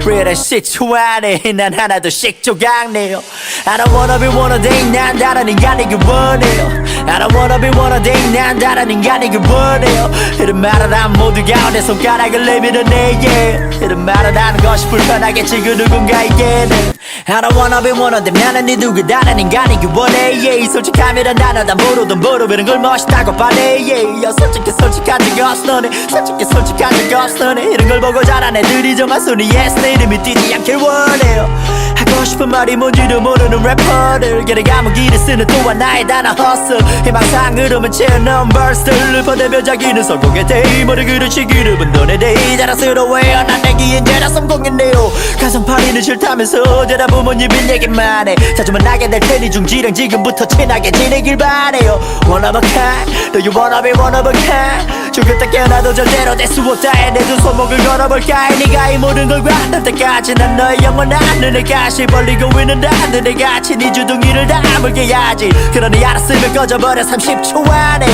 Real shit 초 안에 난 하나둘씩 조각내요 I don't wanna be one of them 난 다른 인간이길 원해요 I don't wanna be one of them 난 다른 인간이길 원해요 이런 말을 한 모두가 내 손가락을 내밀어 내게 이런 말을 하는 것이 불편하겠지 그 누군가에게는 I don't wanna be one of them 나는 네 누구 다른 인간이길 원해 yeah. 솔직함이란 단어 다 모르던 모르 이런 걸 멋있다고 반해 yeah. 솔직히 솔직한 적 없어 너네 솔직히 솔직한 적 없어 너네 이런 걸 보고 자란 애들이 정말 순위 yes 내 이름이 뛰지 않길 원해요 하고 싶은 말이 뭔지도 모르는 래퍼들 길에 감옥이를 쓰는 또한 나의 단어 hustle 희망상으로만 채워넣은 verse들을 보내며 자기는 성공의 데이머를 그릇이 그룹은 너네 데이 자랑스러워해요 난 내기엔 죄다 성공했네요 가성팔이는 싫다면서 죄다 부모님인 얘기만 해 자주만 나게 될 테니 중지랑 지금부터 친하게 지내길 바래요 One of a kind Do you wanna be one of a kind 죽을 때 깨어나도 절대로 될 수 없다 해 내 두 손목을 걸어볼까 해 네가 이 모든 걸 관할 때까지 난 너의 영원한 눈을 가시 벌리고 있는다 눈을 같이 네 주둥이를 다물게 해야지 그러니 알았으면 꺼져버려 30초 안에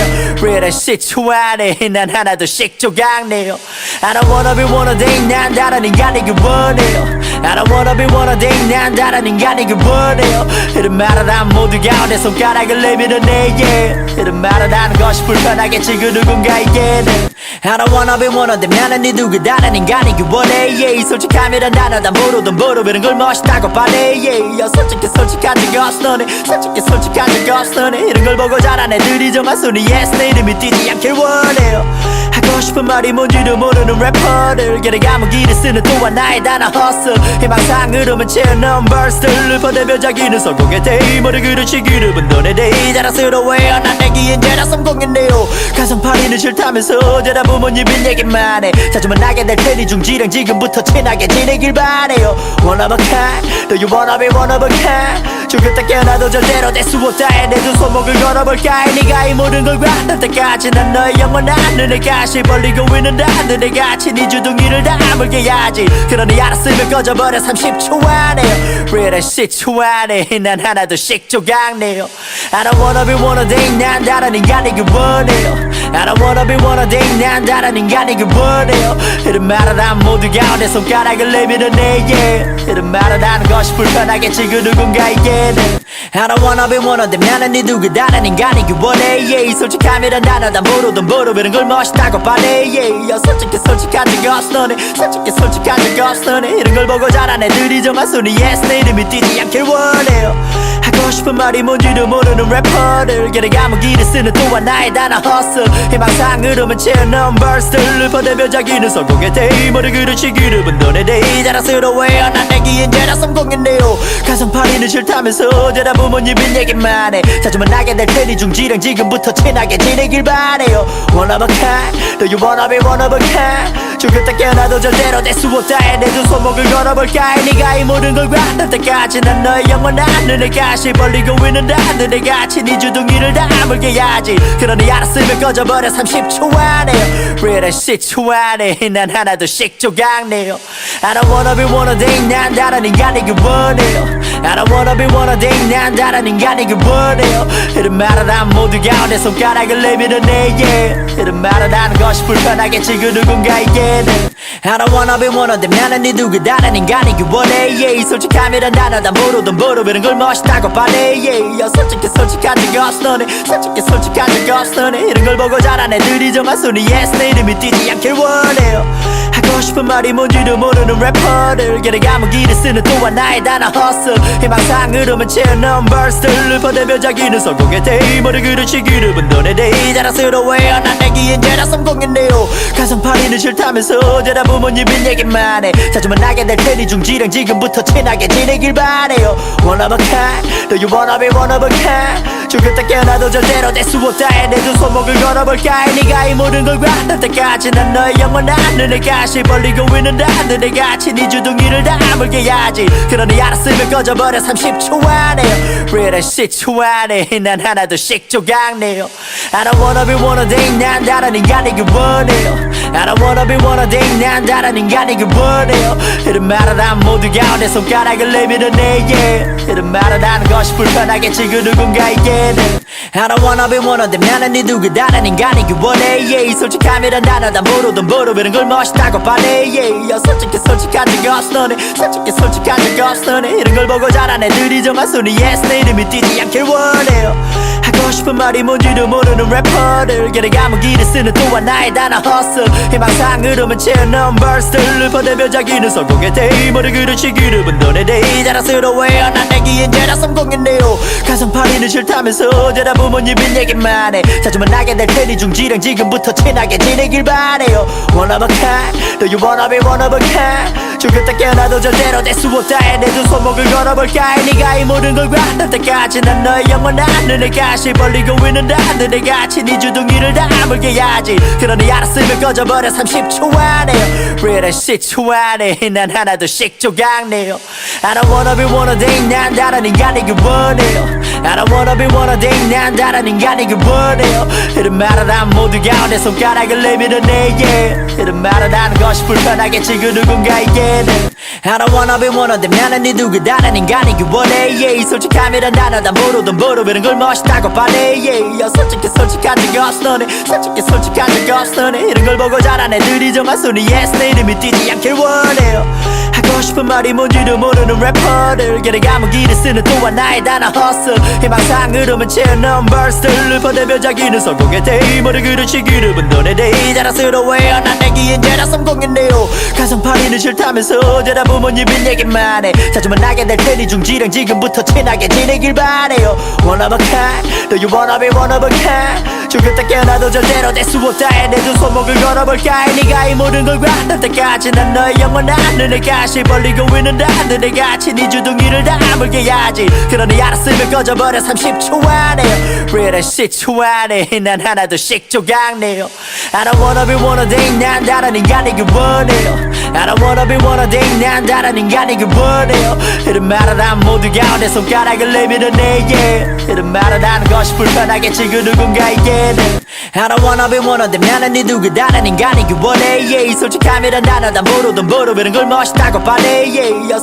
Real shit 초 안에 난 하나둘씩 조각내요 I don't wanna be one of them 난 다른 인간이길 원해요 I don't wanna be one of them 난 다른 인간이길 원해요 이런 말을 한 모두가 내 손가락을 내밀어 내게 이런 말을 하는 것이 불편하겠지 그 누군가에게는 I don't wanna be one of them 나는 네 누구 다른 인간이길 원해 yeah. 솔직함이란 단어 다 모르던 모르 이런 걸 멋있다고 반해 yeah. 솔직히 솔직한 적 없어 너네 솔직히 솔직한 적 없어 너네 이런 걸 보고 자란 애들이 정말 순위 yes 내 이름이 뛰지 않길 원해요 하고 싶은 말이 뭔지도 모르는 래퍼들 길에 감옥이를 쓰는 또한 나의 단어 hustle 희망상으로만 채워넣은 verse들을 보내며 자기는 성공의 데이머를 그릇이 그룹은 너네 데이 자랑스러워해요 난 내기엔 죄다 성공했네요 가성팔이는 싫다면서 죄다 부모님인 얘기만 해 자주만 나게 될 테니 중지랑 지금부터 친하게 지내길 바래요 One of a kind Do you wanna be one of a kind 죽을 때 깨어나도 절대로 될 수 없다 해 내 두 손목을 걸어볼까 해 네가 이 모든 걸 관할 때까지 난 너의 영원한 눈을 가시 벌리고 있는다 눈을 같이 네 주둥이를 다물게 해야지 그러니 알았으면 꺼져버려 30초 안에 Real shit 초 안에 난 하나둘씩 조각내요 I don't wanna be one of them 난 다른 인간이길 원해요 I don't wanna be one of them 난 다른 인간이길 원해요 이런 말을 한 모두가 내 손가락을 내밀어 내게 이런 말을 하는 것이 불편하겠지 그 누군가에게는 I don't wanna be one of them. 나는 네 누구 다른 인간이기 원해 yeah. 솔직함이란 단어 다 모르던 이런 걸 멋있다고 말해 yeah. 솔직한 적 없어 너네 솔직한 적 없어 너네 이런 걸 보고 자란 애들이 정말 순위 yes 내 이름이 뛰지 않길 원해요. 하고 싶은 말이 뭔지도 모르는 래퍼들 길에 감옥이를 쓰는 또 하나의 단어 hustle 희망상으로만 채워넣은 verse들을 퍼대며 자기는 성공의 데이머를 그렇지 그룹은 너네 데이 자랑스러워해요. 난 내기 이제라 성공했네요. 가성팔이는 싫다면서 대다 부모님은 얘기만 해. 자주 만나게 될 테니 중지랑 지금부터 친하게 지내길 바래요. One of a kind Do you wanna be one of a kind 죽었다 깨어나도 절대로 될 수 없다 해. 내 두 손목을 걸어볼까 해. 네가 이 모든 걸 관할 때까지 난 너의 영원한 눈을 가시 벌리고 있는다 눈을 같이 네 주둥이를 다물게 해야지. 그러니 알았으면 꺼져버려 30초 안에 Real shit 안에 난 하나둘씩 조각내요. I don't wanna be one of them 난 다른 인간이길 원해요. I don't wanna be one of them 난 다른 인간이길 원해요. 이런 말을 한 모두가 내 손가락을 내밀어내 yeah. 이런 말을 하는 것이 불편하겠지 그 누군가에게는 I don't wanna be one of them 나는 네 누구 다른 인간이길 원해 yeah. 솔직함이란 단어 다 모르던 이런 걸 멋있다고 말해 yeah. 솔직한 적 없어 너네 솔직한 적 없어 너네 이런 걸 보고 자란 애들이 정말 순위 yes 내 이름이 뛰지 않길 원해요. 하고 싶은 말이 뭔지도 모르는 래퍼들 길에 감옥이를 쓰는 또 하나의 단어 hustle 희망상으로만 채워넣은 verse들을 퍼대며 자기는 성공의 데이머를 그렇지 그룹은 너네 데이 자랑스러워해요. 난 내기 이제라 성공했네요. 가성팔이는 싫다면서 대다 부모님은 얘기만 해. 자주 만나게 될 테니 중지랑 지금부터 친하게 지내길 바래요. One of a kind Do you wanna be one of a kind 죽었다 깨어나도 절대로 될 수 없다 해. 내 두 손목을 걸어볼까 해. 네가 이 모든 걸 관할 때까지 난 너의 영원한 눈을 가시 벌리고 있는다 눈을 같이 네 주둥이를 다물게 해야지. 그러니 알았으면 꺼져버려 30초 안에 Real shit 안에 난 하나둘씩 조각내요. I don't wanna be one of them 난 다른 인간이길 원해요. I don't wanna be one of them 난 다른 인간이길 원해요. 이런 말을 한 모두가 내 손가락을 내밀어내 yeah. 이런 말을 하는 것이 불편하겠지 그 누군가에게는 I don't wanna be one of them 나는 네 누구 다른 인간이길 원해 yeah. 솔직함이란 단어 다 모르던 이런 걸 멋있다고 말해 yeah. 솔직한 적 없어 너네 솔직한 적 없어 너네 이런 걸 보고 자란 애들이 정말 순위 yes 내 이름이 뛰지 않길 원해요. 하고 싶은 말이 뭔지도 모르는 래퍼들 길에 감옥이를 쓰는 또 하나의 단어 hustle 희망상으로만 채워넣은 verse들을 퍼대며 자기는 성공의 데이머를 그렇지 그룹은 너네 데이 자랑스러워해요. 난 내기 이제라 성공했네요. 가성팔이는 싫다면서 대다 부모님은 얘기만 해. 자주 만나게 될 테니 중지랑 지금부터 친하게 지내길 바래요. One of a kind Do you wanna be one of a kind 죽었다 깨어나도 절대로 될 수 없다 해. 내 두 손목을 걸어볼까 해. 네가 이 모든 걸 관할 때까지 난 너의 영원한 눈을 가시 벌리고 있는다 눈을 같이 네 주둥이를 다물게 해야지. 그러니 알았으면 꺼져버려 30초 안에 Real shit 안에 난 하나둘씩 조각내요. I don't wanna be one of them 난 다른 인간이길 원해요. I don't wanna be one of them 난 다른 인간이길 원해요. 이런 말을 한 모두가 내 손가락을 내밀어내 yeah. 이런 말을 하는 것이 불편하겠지 그 누군가에게는 I don't wanna be one of them 나는 네 누구 다른 인간이길 원해 yeah. 솔직함이란 단어 다 모르던 이런 걸 멋있다고 말해 yeah. 솔직한 적 없어 너네 솔직한 적 없어 너네 이런 걸 보고 자란 애들이 정말 순위 yes 내 이름이 뛰지 않길 원해요. 하고 싶은 말이 뭔지도 모르는 래퍼들 길에 감옥이를 쓰는 또 하나의 단어 hustle 희망상으로만 채워넣은 verse들을 퍼대며 자기는 성공의 데이머를 그렇지 그룹은 너네 데이 자랑스러워해요. 난 내기 이제라 성공했네요. 가성팔이는 싫다면서 대다 부모님은 얘기만 해. 자주 만나게 될 테니 중지랑 지금부터 친하게 지내길 바래요. One of a kind Do you wanna be one of a kind 죽었다 깨어나도 절대로 될 수 없다 해. 내 두 손목을 걸어볼까 해. 네가 이 모든 걸 관할 때까지 난 너의 영원한 눈을 가시 벌리고 있는다 눈을 같이 네 주둥이를 다물게 해야지. 그러니 알았으면 꺼져버려 30초 안에 Real shit 안에 난 하나둘씩 조각내요. I don't wanna be one of them 난 다른 인간이길 원해요. I don't wanna be one of them 난 다른 인간이길 원해요. 이런 말을 한 모두가 내 손가락을 내밀어내 yeah. 이런 말을 하는 것이 불편하겠지 그 누군가에게는 I don't wanna be one of them 나는 네 누구 다른 인간이길 원해 yeah. 솔직함이란 단어 다 모르던 이런 걸 멋있다고 말해 yeah.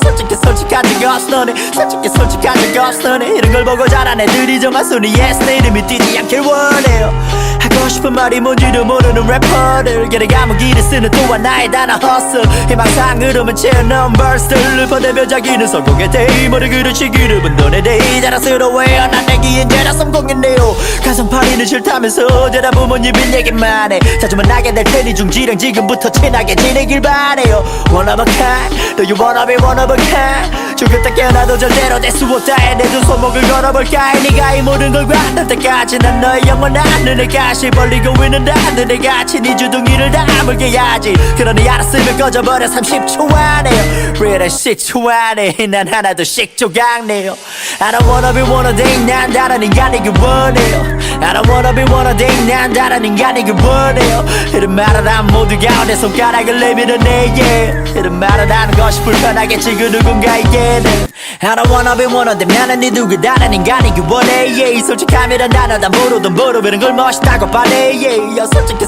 솔직한 적 없어 너네 솔직한 적 없어 너네 이런 걸 보고 자란 애들이 정말 순위 yes 내 이름이 뛰지 않길 원해요. 하고 하고 싶은 말이 뭔지도 모르는 래퍼들 길에 감옥이를 쓰는 또 하나의 단어 hustle 희망상으로만 채워넣은 verse들을 퍼대며 자기는 성공의 데이머를 그르치기를 분돈의 데이 자랑스러워해요 난 내기 인제라 성공했네요 가성팔이는 싫다면서 대다 부모님인 얘기만 해 자주 만나게 될 테니 중지랑 지금부터 친하게 지내길 바래요 One of a kind Do you wanna be one of a kind 죽었다 깨어나도 절대로 될 수 없다 해 내 두 손목을 걸어볼까 해 네가 이 모든 걸 관할 때까지 난 너의 영원한 눈을 가시 벌리고 있는다 눈을 같이 네 주둥이를 다물게 해야지 그러니 알았으면 꺼져버려 30초 안에 Real shit 안에 난 하나둘씩 조각내요 I don't wanna be one of them 난 다른 인간이길 원해요 I don't wanna be one of them 난 다른 인간이길 원해요 이런 말을 한 모두가 내 손가락을 내밀어 내게 이런 말을 하는 것이 불편하겠지 그 누군가에게는 I don't wanna be one of them 나는 네 누구 다른 인간이길 원해 yeah. 솔직함이란 단어 다 모르던 모르는 걸 멋있다고 반해 yeah.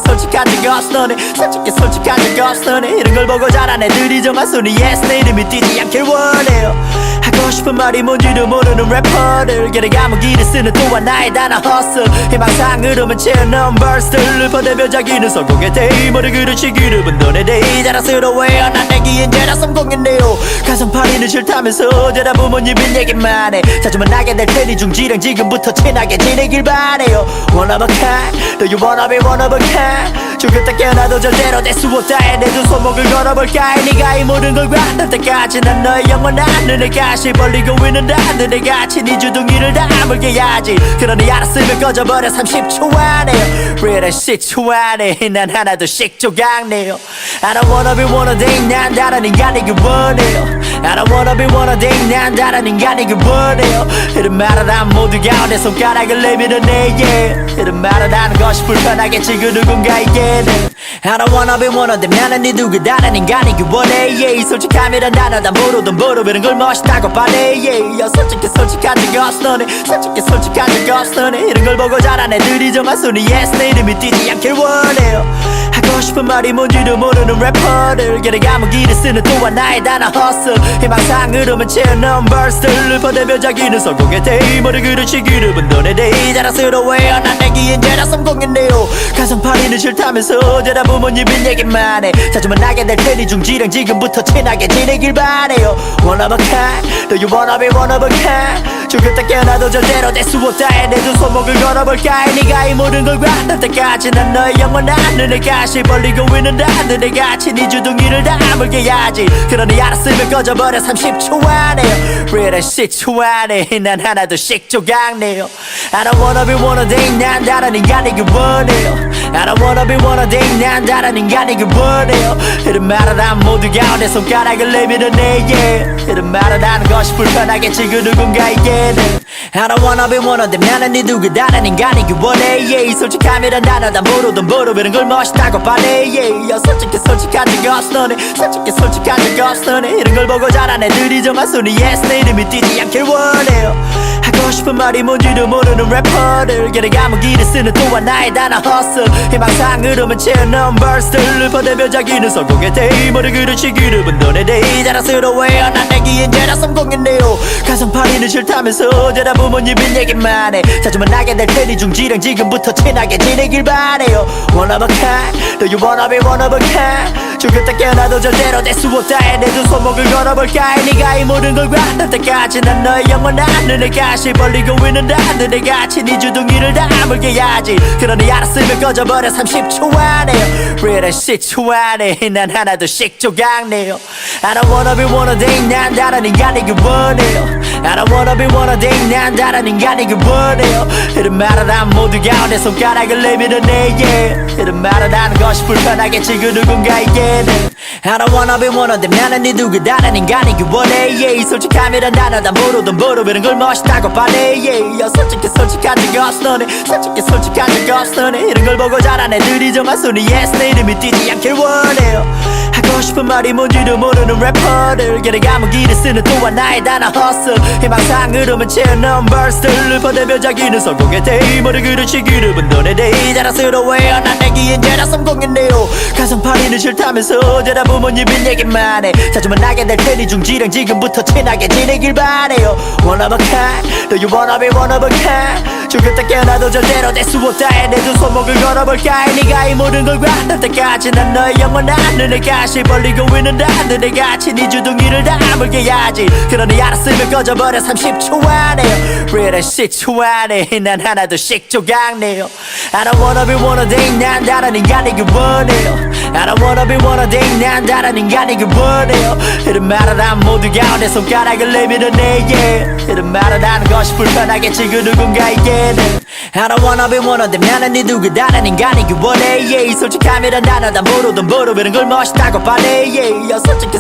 솔직한 적 없어 너네 솔직한 적 없어 너네 이런 걸 보고 자란 애들이 정말 순위 yes 내 이름이 뛰지 않길 원해요 하고 싶은 말이 뭔지도 모르는 래퍼들 길에 감옥이를 쓰는 또 하나의 단어 hustle 희망상으로만 채워넣은 verse들을 퍼대며 자기는 성공의 데이머를 그르치기를 분돈의 데이 자랑스러워해요 난 내기 인제라 성공했네요 가성팔이는 싫다면서 대다 부모님인 얘기만 해 자주 만나게 될 테니 중지랑 지금부터 친하게 지내길 바래요 One of a kind Do you wanna be one of a kind 죽었다 깨어나도 절대로 될 수 없다 해 내 두 손목을 걸어볼까 해 네가 이 모든 걸 관할 때까지 난 너의 영원한 눈을 가시 벌리고 있는다 눈을 같이 네 주둥이를 다물게 해야지 그러니 알았으면 꺼져버려 30초 안에 Real shit 안에 난 하나둘씩 조각내요 I don't wanna be one of them 난 다른 인간이길 원해요 I don't wanna be one of them 난 다른 인간이길 원해요 이런 말을 한 모두가 내 손가락을 내밀어 내게 이런 말을 하는 것이 불편하겠지 그 누군가에게는 I don't wanna be one of them 나는 네 누구 다른 인간이길 원해 yeah. 솔직함이란 단어 다 모르던 모르는 걸 멋있다고 반해 yeah. 솔직한 적 없어 너네 솔직한 적 없어 너네 이런 걸 보고 자란 애들이 정말 순위 yes 내 이름이 뛰지 않길 원해요 하고 싶은 말이 뭔지도 모르는 래퍼들 길에 감옥이를 쓰는 또 하나의 단어 hustle 희망상으로만 채워넣은 verse들을 퍼대며 자기는 성공의 데이머를 그르치기를 분돈의 데이 자랑스러워해요 난 내기 인제라 성공했네요 가성팔이는 싫다면서 대다 부모님인 얘기만 해 자주 만나게 될 테니 중지랑 지금부터 친하게 지내길 바래요 One of a kind Do you wanna be one of a kind 죽었다 깨어나도 절대로 될 수 없다 해 내 두 손목을 걸어볼까 해 네가 이 모든 걸 관할 때까지 난 너의 영원한 눈을 가시 벌리고 있는다 눈을 같이 네 주둥이를 다물게 해야지 그러니 알았으면 꺼져버려 30초 안에 Real shit 안에 난 하나둘씩 조각내요 I don't wanna be one of them 난 다른 인간이길 원해요 I don't wanna be one of them 난 다른 인간이길 원해요 이런 말을 한 모두가 내 손가락을 내밀어 내게 이런 말을 하는 것이 불편하겠지 그 누군가에게는 I don't wanna be one of them 나는 네 누구 다른 인간이길 원해 yeah. 솔직함이란 단어 다 모르던 모르는 걸 멋있다고 반해 yeah. 솔직한 적 없어 너네 솔직한 적 없어 너네 이런 걸 보고 자란 애들이 정말 순위 yes 내 이름이 뛰지 않길 원해요 하고 싶은 말이 뭔지도 모르는 래퍼들 길에 감옥이를 쓰는 또 하나의 단어 hustle 희망상으로만 채워넣은 verse들을 퍼대며 자기는 성공의 데이머를 그르치기를 분돈의 데이 자랑스러워해요 난 내기 인제라 성공했네요 가성팔이는 싫다면서 대다 부모님인 얘기만 해 자주 만나게 될 테니 중지랑 지금부터 친하게 지내길 바래요 One of a kind Do you wanna be one of a kind 죽었다 깨어나도 절대로 될 수 없다 해 내 두 손목을 걸어볼까 해 네가 이 모든 걸 관할 때까지 난 너의 영원한 눈을 가시 벌리고 있는다 눈을 같이 네 주둥이를 다물게 해야지 그러니 알았으면 꺼져버려 30초 안에 Real shit 안에 난 하나둘씩 조각내요 I don't wanna be one of them 난 다른 인간이길 원해요 I don't wanna be one of them 난 다른 인간이길 원해요 이런 말을 한 모두가 내 손가락을 내밀어 내게 이런 말을 하는 것이 불편하겠지 그 누군가에게는 I don't wanna be one of them 나는 네 누구 다른 인간이길 원해 yeah. 솔직함이란 단어 다 모르던 모르는 걸 멋있다고 반해 yeah. 솔직한 적 없어 너네 솔직한 적 없어 너네 이런 걸 보고 자란 애들이 정말 순위 yes 내 이름이 뛰지 않길 원해요 하고 싶은 말이 뭔지도 모르는 래퍼들 길에 감옥이를 쓰는 또 하나의 단어 hustle 희망상으로만 채워넣은 verse들을 퍼대며 자기는 성공의 데이머를 그르치기를 분돈의 데이 자랑스러워해요 난 내기 인제라 성공했네요 가성팔이는 싫다면서 대다 부모님인 얘기만 해 자주 만나게 될 테니 중지랑 지금부터 친하게 지내길 바래요 One of a kind Do you wanna be one of a kind 죽을 때 깨어나도 절대로 될 수 없다 내 두 손목을 걸어볼까 네가 이 모든 걸 바랄 때까지 난 너의 영원한 눈을 가시 벌리고 있는다 하늘에같이 네 주둥이를 다물게 해야지 그러니 알았으면 꺼져버려 30초 안에 Real 10초 안에 난 하나둘씩 조각내요 I don't wanna be one of them 난 다른 인간이길 원해요 I don't wanna be one of them 난 다른 인간이길 원해요 이런 말을 한 모두가 내 손가락을 내밀어 내게 이런 말을 하는 것이 불편하겠지 그 누군가에게는 I don't wanna be one of them 나는 네 누구 다른 인간이길 원해 yeah. 솔직함이란 단어 다 모르던 모르는 걸 멋있다고 반해 yeah.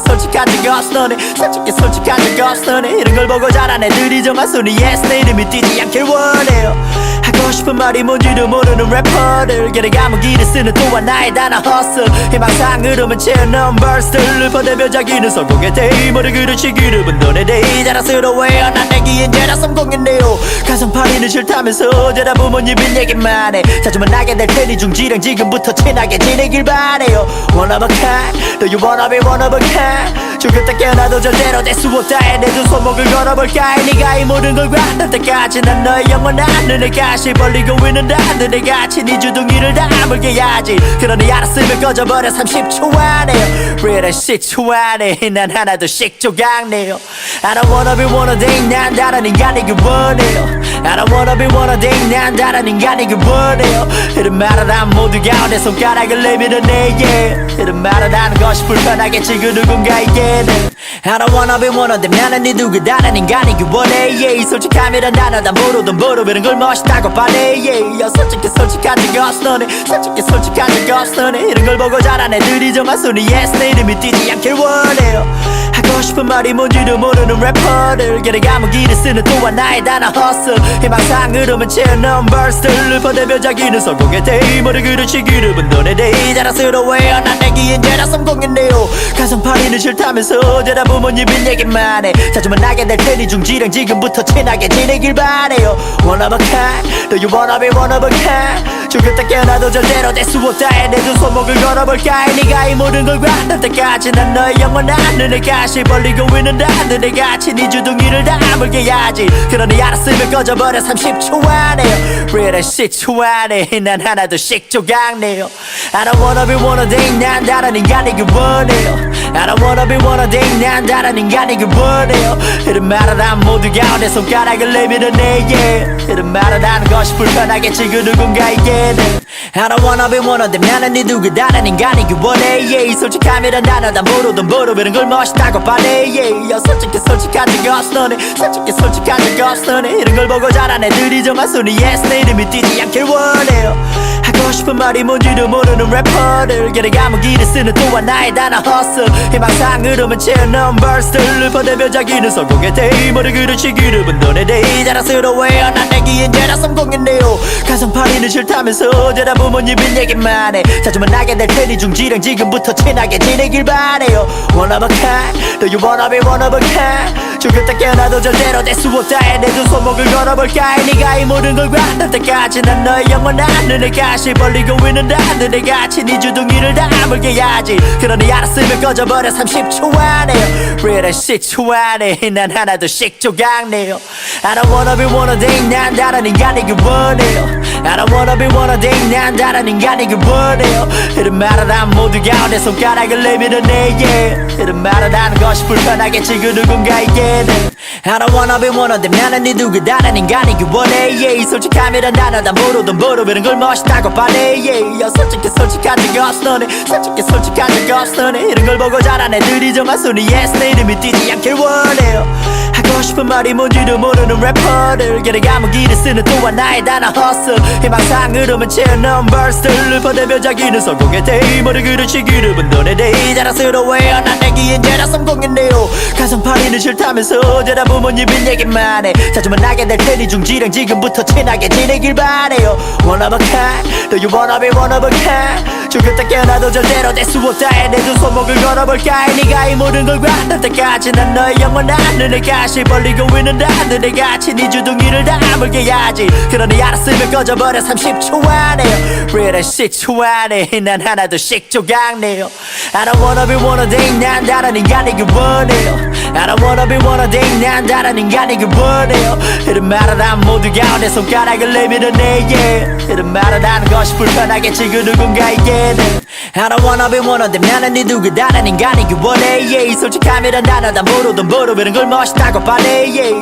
솔직한 적 없어 너네 솔직한 적 없어 너네 이런 걸 보고 자란 애들이 정말 순위 yes 내 이름이 뛰지 않길 원해요 하고 싶은 말이 뭔지도 모르는 래퍼들 길에 감옥이를 쓰는 또한 나의 단어 hustle 희망상 흐름은 채워넣은 verse들을 퍼내며 자기는 성공의 대의모를 그르치기를 분돈의 대의 자랑스러워해요 난 내기엔 죄다 성공했네요 가성팔이는 싫다면서 죄다 부모님인 얘기만 해 자주만 나게 될 테니 중지랑 지금부터 친하게 지내길 바래요 One of a kind Do you wanna be one of a kind 죽을 때 깨어나도 절대로 될 수 없다 내 두 손목을 걸어볼까 네가 이 모든 걸 바랄 때까지 난 너의 영원한 눈을 가시 벌리고 있는다 하늘에같이 네 주둥이를 다물게 해야지 그러니 알았으면 꺼져버려 30초 안에 Real 10초 안에 난 하나둘씩 조각내요 I don't wanna be one of them 난 다른 인간이길 원해요 I don't wanna be one of them 난 다른 인간이길 원해요 이런 말을 한 모두가 내 손가락을 내밀어 내게 이런 말을 하는 것이 불편하겠지 그 누군가에게는 I don't wanna be one of them 나는 네 누구 다른 인간이길 원해 yeah. 솔직함이란 단어 다 모르던 모르는 걸 멋있다고 반해 yeah. 솔직한 적 없어 너네 솔직한 적 없어 너네 이런 걸 보고 자란 애들이 정말 순위 yes 내 이름이 뛰지 않길 원해요 하고 싶은 말이 뭔지도 모르는 래퍼들 길에 감옥이를 쓰는 또한 나의 단어 hustle 희망상 흐름은 채워넣은 verse들을 퍼내며 자기는 성공의 대의모를 그르치기를 분돈의 대의 자랑스러워해요 난 내기엔 죄다 성공했네요 가성팔이는 싫다면서 죄다 부모님인 얘기만 해 자주만 나게 될 테니 중지랑 지금부터 친하게 지내길 바래요 One of a kind Do you wanna be one of a kind 죽을 때 깨어나도 절대로 될 수 없다 내 두 손목을 걸어볼까 네가 이 모든 걸 바랄 때까지 난 너의 영원한 눈을 가시 벌리고 있는다 하늘에같이 네 주둥이를 다물게 해야지 그러니 알았으면 꺼져버려 30초 안에 Real 10초 안에 난 하나둘씩 조각내요 I don't wanna be one of them 난 다른 인간이길 원해요 I don't wanna be one of them 난 다른 인간이길 원해요 이런 말을 한 모두가 내 손가락을 내밀어 내게 이런 말을 하는 것이 불편하겠지 그 누군가에게는 I don't wanna be one of them 나는 네 누구 다른 인간이길 원해 yeah. 솔직함이란 단어 다 모르던 모르는 걸 멋있다고 반해 yeah. 솔직한 적 없어 너네 솔직한 적 없어 너네 이런 걸 보고 자란 애들이 정말 순위 yes 내 이름이 뛰지 않길 원해요 하고 싶은 말이 뭔지도 모르는 래퍼들 길에 감옥이를 쓰는 또한 나의 단어 hustle 희망상 흐름은 채워넣은 verse들을 퍼내며 자기는 성공의 대의모를 그르치기를 분돈의 대의 자랑스러워해요 난 내기엔 죄다 성공했네요 가성팔이는 싫다면서 죄다 부모님인 얘기만 해 자주만 나게 될 테니 중지랑 지금부터 친하게 지내길 바래요 One of a kind Do you wanna be one of a kind 죽을 때 깨어나도 절대로 될 수 없다 내 두 손목을 걸어볼까 네가 이 모든 걸 바랄 때까지 난 너의 영원한 눈을 가시 벌리고 있는다 하늘에같이 네 주둥이를 다물게 해야지 그러니 알았으면 꺼져버려 30초 안에 Real 10초 안에 난 하나둘씩 조각내요 I don't wanna be one of them 난 다른 인간이길 원해요 I don't wanna be one of them 난 다른 인간이길 원해요 이런 말을 한 모두가 내 손가락을 내밀어 내게 이런 말을 하는 것이 불편하겠지 그 누군가에게는 I don't wanna be one of them 나는 네 누구 다른 인간이길 원해 yeah. 솔직함이란 단어 다 모르던 모르는 걸 멋있다고 반해 yeah. 솔직한 적 없어 너네 솔직한 적 없어 너네 이런 걸 보고 자란 애들이 정말 순위 yes 내 이름이 뛰지 않길 원해요 하고 싶은 말이 뭔지도 모르는 래퍼들 길에 감옥이를 쓰는 또한 나의 단어 hustle 희망상 흐름은 채워넣은 verse들을 퍼내며 자기는 성공의 대의모를 그르치기를 분돈의 대의 자랑스러워해요 난 내기엔 죄다 성공했네요 가성팔이는 싫다면서 죄다 부모님인 얘기만 해 자주만 나게 될 테니 중지랑 지금부터 친하게 지내길 바래요 One of a kind Do you wanna be one of a kind 죽을 때 깨어나도 절대로 될 수 없다 내 두 손목을 걸어볼까 네가 이 모든 걸 바랄 때까지 난 너의 영원한 눈을 가시 벌리고 있는다 하늘에같이 네 주둥이를 다물게 해야지 그러니 알았으면 꺼져버려 30초 안에 Real 10초 안에 난 하나둘씩 조각내요 I don't wanna be one of them 난 다른 인간이길 원해요 I don't wanna be one of them 난 다른 인간이길 원해요 이런 말을 한 모두가 내 손가락을 내밀어 내게 이런 말을 하는 것이 불편하겠지 그 누군가에게는 I don't wanna be one of them 나는 네 누구 다른 인간이길 원해 yeah. 솔직함이란 단어 다 모르던 이런 걸 멋있다고 말해 yeah.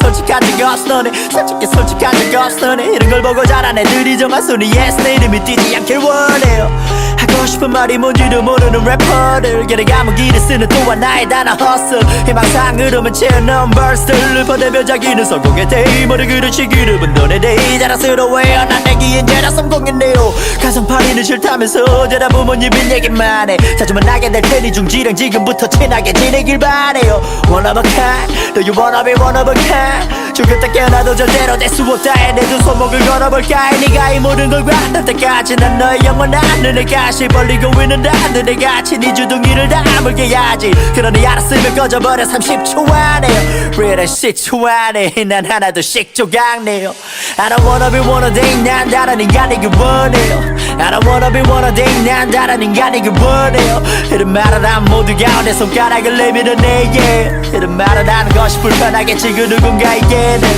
솔직한 적 없어 너네 솔직한 적 없어 너네 이런 걸 보고 자란 애들이 정말 손이 yes 내 이름이 뛰지 않길 원해요 하고 싶은 말이 뭔지도 모르는 래퍼들 걔네 감옥이를 쓰는 또 하나의 단어 hustle 희망상 흐름은 채워넣은 verse를 보내며 자기는 성공의 대의모를 그르치기를 분돈의 대의 자랑스러워해요 난 내기엔 죄라 성공했네요 가성팔이는 싫다면서 죄다 부모님인 얘기만 해 자주만 나게 될 테니 중지랑 지금부터 친하게 지내길 바래요 One of a kind Do you wanna be one of a kind 죽었다 깨어나도 절대로 될 수 없다 해 내 두 손목을 걸어볼까 해 네가 이 모든 걸 관할 때까지 난 너의 영원한 눈에 가시 벌리고 있는 하늘에 같이 네 주둥이를 다물게 해야지 그러니 알았으면 꺼져버려 30초 안에 Real 10초 안에 난 하나둘씩 조각내요 I don't wanna be one of them 난 다른 인간이길 원해요 I don't wanna be one of them 난 다른 인간이길 원해요 이런 말을 한 모두가 내 손가락을 내밀어 내게 이런 말을 하는 것이 불편하겠지 그 누군가에게는